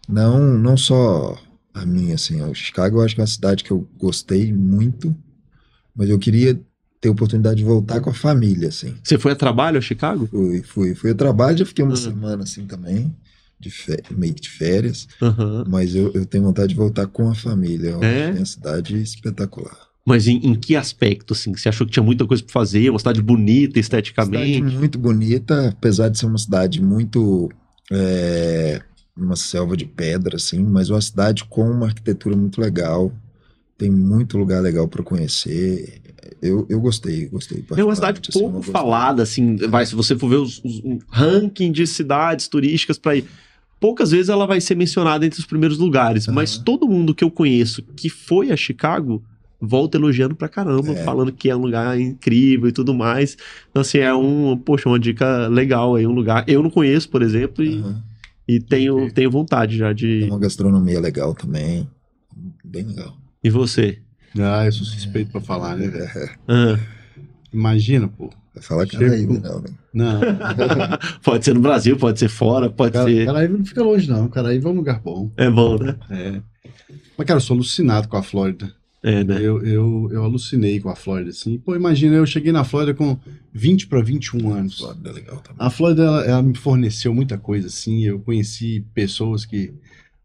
C: Não só a minha, assim. Chicago, eu acho que é uma cidade que eu gostei muito, mas eu queria ter a oportunidade de voltar com a família, assim.
A: Você foi a trabalho a Chicago?
C: Fui a trabalho, já fiquei uma semana, assim, também, meio que de férias, mas eu tenho vontade de voltar com a família. Eu acho que é uma cidade espetacular.
A: Mas em que aspecto, assim? Você achou que tinha muita coisa para fazer? Uma cidade bonita esteticamente?
C: Uma cidade muito bonita, apesar de ser uma cidade muito... uma selva de pedra, assim, mas uma cidade com uma arquitetura muito legal. Tem muito lugar legal para conhecer. Eu gostei.
A: É uma cidade pouco falada, assim, se você for ver um ranking de cidades turísticas para ir... Poucas vezes ela vai ser mencionada entre os primeiros lugares, mas todo mundo que eu conheço que foi a Chicago... volta elogiando pra caramba, falando que é um lugar incrível e tudo mais. Então, assim, uma dica legal aí, um lugar... Eu não conheço, por exemplo, e tenho vontade já de...
C: Tem uma gastronomia legal também, bem legal.
A: E você?
B: Eu sou suspeito pra falar, né? Imagina, pô.
C: Vai falar Caraíba, não, né?
B: Não.
A: Pode ser no Brasil, pode ser fora, pode ser...
B: Caraíba não fica longe, não. Caraíba é um lugar bom.
A: É bom, né?
B: Mas, cara, eu sou alucinado com a Flórida.
A: Né?
B: Eu alucinei com a Flórida, assim. Pô, imagina, eu cheguei na Flórida com 20 para 21 anos.
C: Flórida é legal também.
B: A Flórida, ela me forneceu muita coisa, assim. Eu conheci pessoas que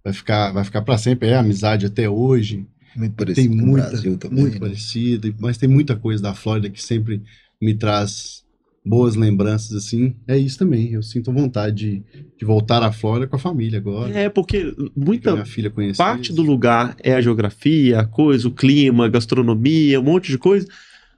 B: vai ficar para sempre. É amizade até hoje.
C: Muito parecido com o Brasil também.
B: Muito parecido, mas tem muita coisa da Flórida que sempre me traz boas lembranças, assim. É isso também. Eu sinto vontade de voltar à Flórida com a família agora.
A: Porque muita
B: minha filha conhece
A: parte do lugar é a geografia, a coisa, o clima, a gastronomia, um monte de coisa.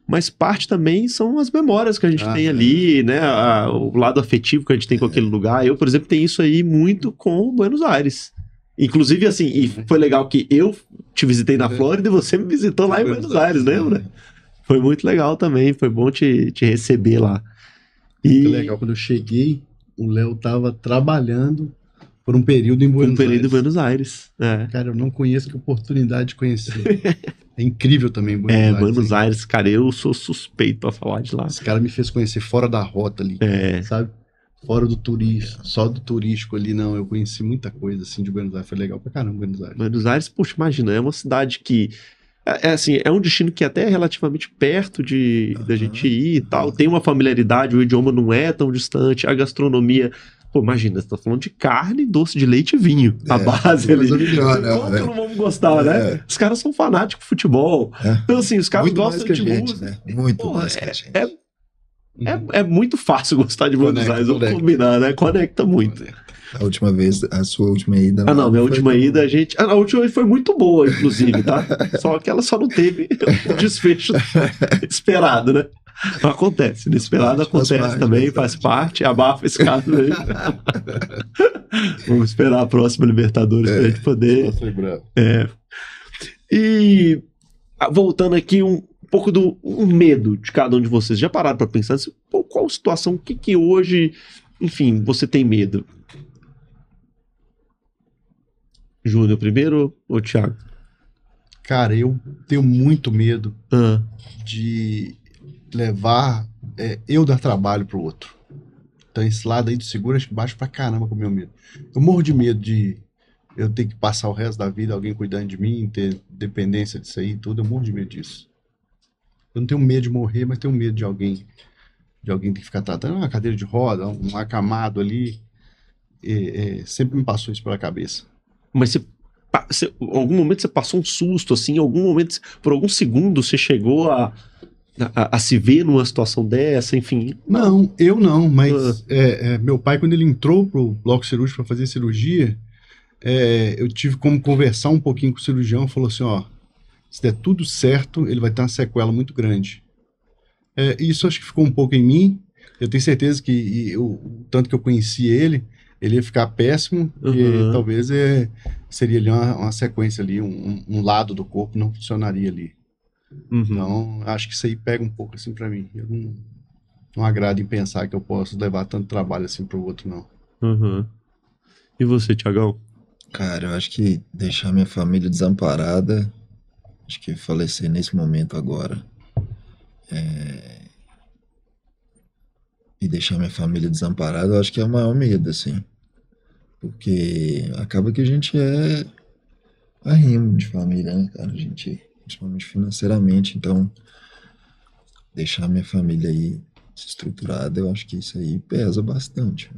A: Mas parte também são as memórias que a gente tem ali, né? O lado afetivo que a gente tem com aquele lugar. Eu, por exemplo, tenho isso aí muito com Buenos Aires. Inclusive, assim, e foi legal que eu te visitei na Flórida e você me visitou lá em Buenos Aires, lembra? Foi muito legal também, foi bom te receber lá.
B: E legal, quando eu cheguei, o Léo tava trabalhando por um período em Buenos Aires.
A: Em Buenos Aires.
B: Cara, eu não conheço, que oportunidade de conhecer. É incrível também Buenos Aires.
A: Buenos Aires, cara, eu sou suspeito pra falar de lá.
B: Esse cara me fez conhecer fora da rota ali, sabe? Fora do turismo, só do turístico ali, não. Eu conheci muita coisa, assim, de Buenos Aires. Foi legal pra caramba, Buenos Aires.
A: Buenos Aires, poxa, imagina, é uma cidade que... assim, é um destino que até é relativamente perto da gente ir e tal. Tem uma familiaridade, o idioma não é tão distante, a gastronomia... Pô, imagina, você tá falando de carne, doce de leite e vinho. A base ali. Como que não vamos gostar, né? Os caras são fanáticos de futebol. Então, assim, os caras muito gostam de música.
C: Né? Muito mais que a gente.
A: É muito fácil gostar de Buenos Aires, vamos combinar, né? Conecta muito.
C: A última vez, a sua última ida...
A: não, minha última ida, a gente... a última foi muito boa, inclusive, tá? Só que ela só não teve o desfecho esperado, né? Acontece, inesperado acontece também, faz parte, abafa esse caso aí. Vamos esperar a próxima Libertadores pra gente poder... E voltando aqui, pouco do medo de cada um de vocês. Já pararam pra pensar assim, pô, qual situação, o que hoje, enfim, você tem medo? Júnior primeiro ou Thiago?
B: Cara, eu tenho muito medo de levar eu dar trabalho pro outro. Então esse lado aí do seguro acho que baixa pra caramba com o meu medo. Eu morro de medo de eu ter que passar o resto da vida alguém cuidando de mim, ter dependência disso aí e tudo. Eu morro de medo disso. Eu não tenho medo de morrer, mas tenho medo de alguém ter que ficar tratando uma cadeira de roda, um acamado ali. Sempre me passou isso pela cabeça.
A: Mas em algum momento você passou um susto, assim, em algum momento, por algum segundo, você chegou a se ver numa situação dessa, enfim?
B: Não, eu não, mas meu pai, quando ele entrou pro bloco cirúrgico para fazer cirurgia, eu tive como conversar um pouquinho com o cirurgião, falou assim, ó, se der tudo certo, ele vai ter uma sequela muito grande. Isso acho que ficou um pouco em mim, eu tenho certeza que o tanto que eu conheci ele ia ficar péssimo, e talvez seria ali uma sequência ali, um lado do corpo não funcionaria ali. Então, acho que isso aí pega um pouco assim pra mim. Eu não agrado em pensar que eu posso levar tanto trabalho assim pro outro, não.
A: E você, Thiagão?
C: Cara, eu acho que deixar minha família desamparada, acho que falecer nesse momento agora, e deixar minha família desamparada, eu acho que é o maior medo, assim. Porque acaba que a gente é arrimo de família, né, cara? A gente, principalmente financeiramente, então deixar minha família aí estruturada, eu acho que isso aí pesa bastante.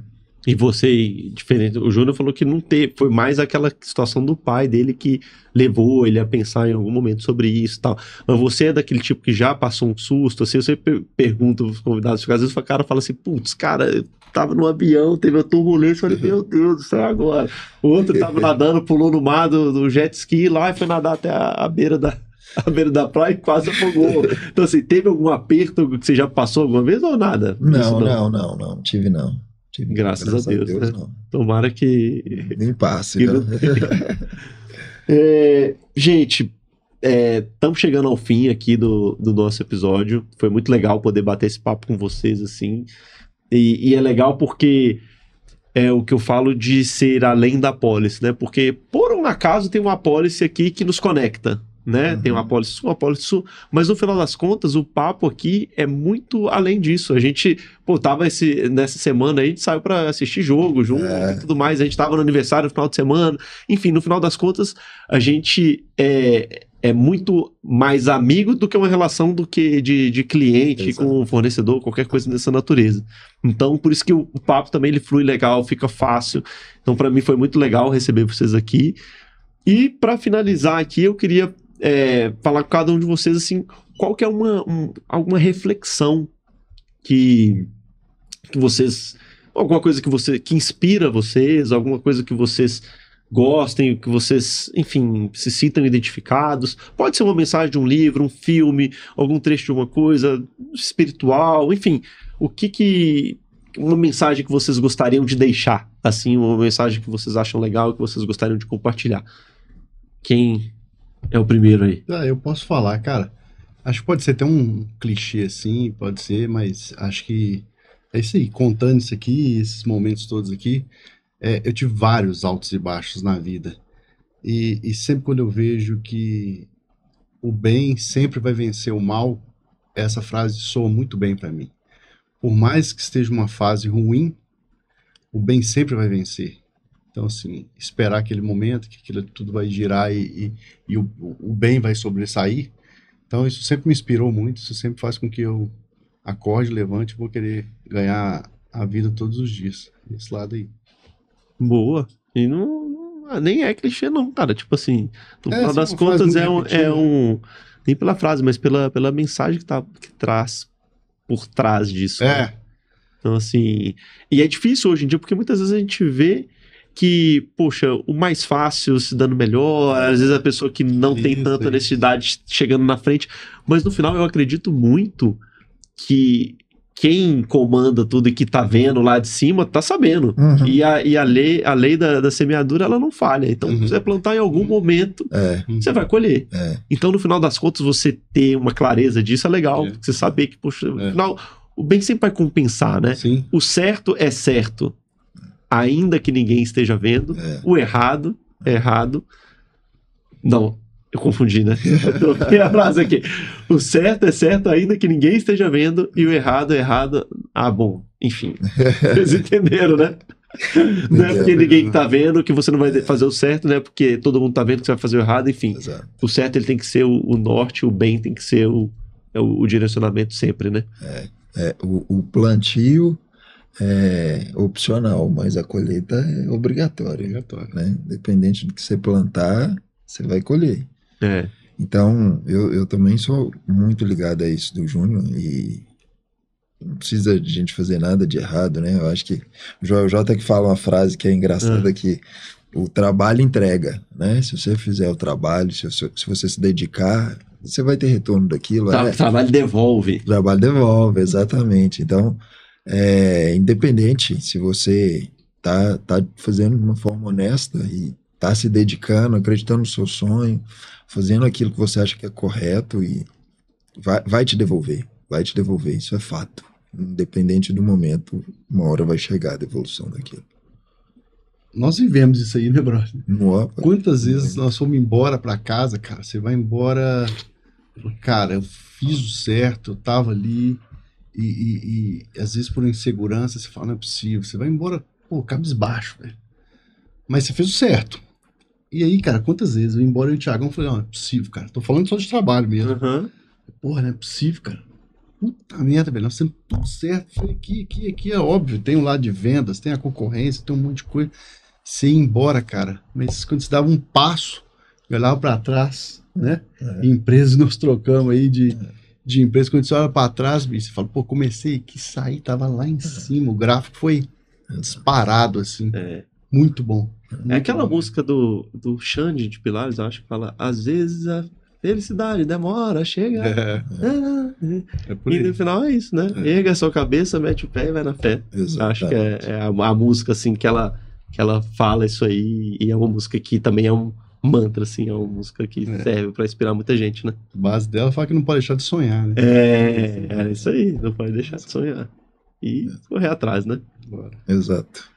A: E você, diferente, o Júnior falou que não teve, foi mais aquela situação do pai dele que levou ele a pensar em algum momento sobre isso e tal. Mas você é daquele tipo que já passou um susto, assim, você pergunta os convidados, às vezes o cara fala assim, putz, cara, eu tava no avião, teve uma turbulência, eu falei, meu Deus do céu, agora. O outro tava nadando, pulou no mar do jet ski lá e foi nadar até a beira da praia e quase afogou. Então assim, teve algum aperto que você já passou alguma vez ou nada?
C: Não, tive não.
A: Graças a Deus, né?
C: Não.
A: Tomara que...
C: Nem passe,
A: né? Gente, estamos chegando ao fim aqui do nosso episódio. Foi muito legal poder bater esse papo com vocês, assim. E é legal porque é o que eu falo de ser além da apólice, né? Porque, por um acaso, tem uma apólice aqui que nos conecta, né? Tem uma apólice sul, mas no final das contas, o papo aqui é muito além disso. A gente, tava nessa semana aí, a gente saiu pra assistir jogo junto e tudo mais, a gente tava no aniversário no final de semana, enfim, no final das contas, a gente é muito mais amigo do que uma relação do que de cliente com fornecedor, qualquer coisa dessa natureza. Então, por isso que o papo também ele flui legal, fica fácil. Então, pra mim foi muito legal receber vocês aqui. E pra finalizar aqui, eu queria falar com cada um de vocês, assim, qual que é alguma reflexão que vocês, alguma coisa que inspira vocês, alguma coisa que vocês gostem, que vocês, enfim, se sintam identificados. Pode ser uma mensagem de um livro, um filme, algum trecho de uma coisa espiritual, enfim, uma mensagem que vocês gostariam de deixar, assim, uma mensagem que vocês acham legal, que vocês gostariam de compartilhar. Quem é o primeiro aí?
B: Eu posso falar, cara. Acho que pode ser até um clichê assim, pode ser, mas acho que é isso aí. Contando isso aqui, esses momentos todos aqui, eu tive vários altos e baixos na vida. E sempre quando eu vejo que o bem sempre vai vencer o mal, essa frase soa muito bem pra mim. Por mais que esteja uma fase ruim, o bem sempre vai vencer. Então, assim, esperar aquele momento que aquilo tudo vai girar e o bem vai sobressair. Então, isso sempre me inspirou muito, isso sempre faz com que eu acorde, levante e vou querer ganhar a vida todos os dias. Esse lado aí.
A: Boa. E nem é clichê não, cara. Tipo assim, no final das contas nem pela frase, mas pela mensagem que traz por trás disso. Né? Então, assim... E é difícil hoje em dia, porque muitas vezes a gente vê que, poxa, o mais fácil se dando melhor, às vezes a pessoa que não tem tanta necessidade chegando na frente, mas no final eu acredito muito que quem comanda tudo e que tá vendo lá de cima, tá sabendo.
C: Uhum.
A: E a lei da semeadura, ela não falha. Então, você vai plantar em algum momento, você vai colher. Então, no final das contas, você ter uma clareza disso é legal. Você saber que, poxa, no final, o bem sempre vai compensar, né?
B: Sim.
A: O certo é certo, ainda que ninguém esteja vendo. O errado é errado. Não, eu confundi, né? Eu troquei a frase aqui. O certo é certo, ainda que ninguém esteja vendo, e o errado é errado. Ah, bom, enfim. Vocês entenderam, né? Não é porque ninguém tá vendo que você não vai fazer o certo, né? Porque todo mundo tá vendo que você vai fazer o errado, enfim.
C: Exato.
A: O certo ele tem que ser o norte, o bem tem que ser o direcionamento sempre, né?
C: O plantio é opcional, mas a colheita é obrigatória. Né? Independente do que você plantar, você vai colher. Então, eu também sou muito ligado a isso do Júnior e não precisa de gente fazer nada de errado, né? Eu acho que o Joel J que fala uma frase que é engraçada, que o trabalho entrega, né? Se você fizer o trabalho, se você se dedicar, você vai ter retorno daquilo.
A: O trabalho devolve.
C: O trabalho devolve, exatamente. Então, independente se você tá fazendo de uma forma honesta e tá se dedicando, acreditando no seu sonho, fazendo aquilo que você acha que é correto, e vai te devolver, isso é fato. Independente do momento, uma hora vai chegar a devolução daquilo.
B: Nós vivemos isso aí, né, brother? Quantas vezes nós fomos embora pra casa, cara, você vai embora, cara, eu fiz o certo, eu tava ali, e às vezes por insegurança você fala, não é possível, você vai embora, pô, cabisbaixo, velho. Mas você fez o certo. E aí, cara, quantas vezes eu ia embora e o Thiagão falei, não é possível, cara, tô falando só de trabalho mesmo. Porra, não é possível, cara. Puta merda, velho, nós temos tudo certo. Falei, aqui é óbvio, tem o lado de vendas, tem a concorrência, tem um monte de coisa. Você ia embora, cara, mas quando você dava um passo, eu olhava pra trás, né? Empresas nós trocamos aí de empresa, quando você olha pra trás, bicho, você fala, pô, comecei aqui, saí, tava lá em cima, o gráfico foi disparado, assim. Muito bom.
A: É aquela música do Xande de Pilares, eu acho que fala, às vezes a felicidade demora, chega. E no final é isso, né? Erga a sua cabeça, mete o pé e vai na fé. Acho que é a música, assim, que ela fala isso aí, e é uma música que também é um mantra, assim, é uma música que serve pra inspirar muita gente, né?
B: A base dela fala que não pode deixar de sonhar, né?
A: É isso aí, não pode deixar de sonhar. E correr atrás, né?
C: Exato.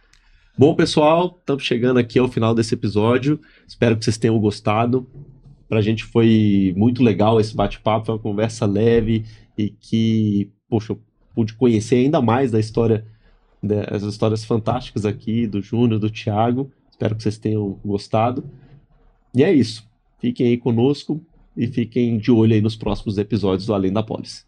A: Bom, pessoal, estamos chegando aqui ao final desse episódio. Espero que vocês tenham gostado. Pra gente foi muito legal esse bate-papo, foi uma conversa leve e que, poxa, eu pude conhecer ainda mais da história, das histórias fantásticas aqui do Júnior, do Thiago. Espero que vocês tenham gostado. E é isso. Fiquem aí conosco e fiquem de olho aí nos próximos episódios do Além da Pólice.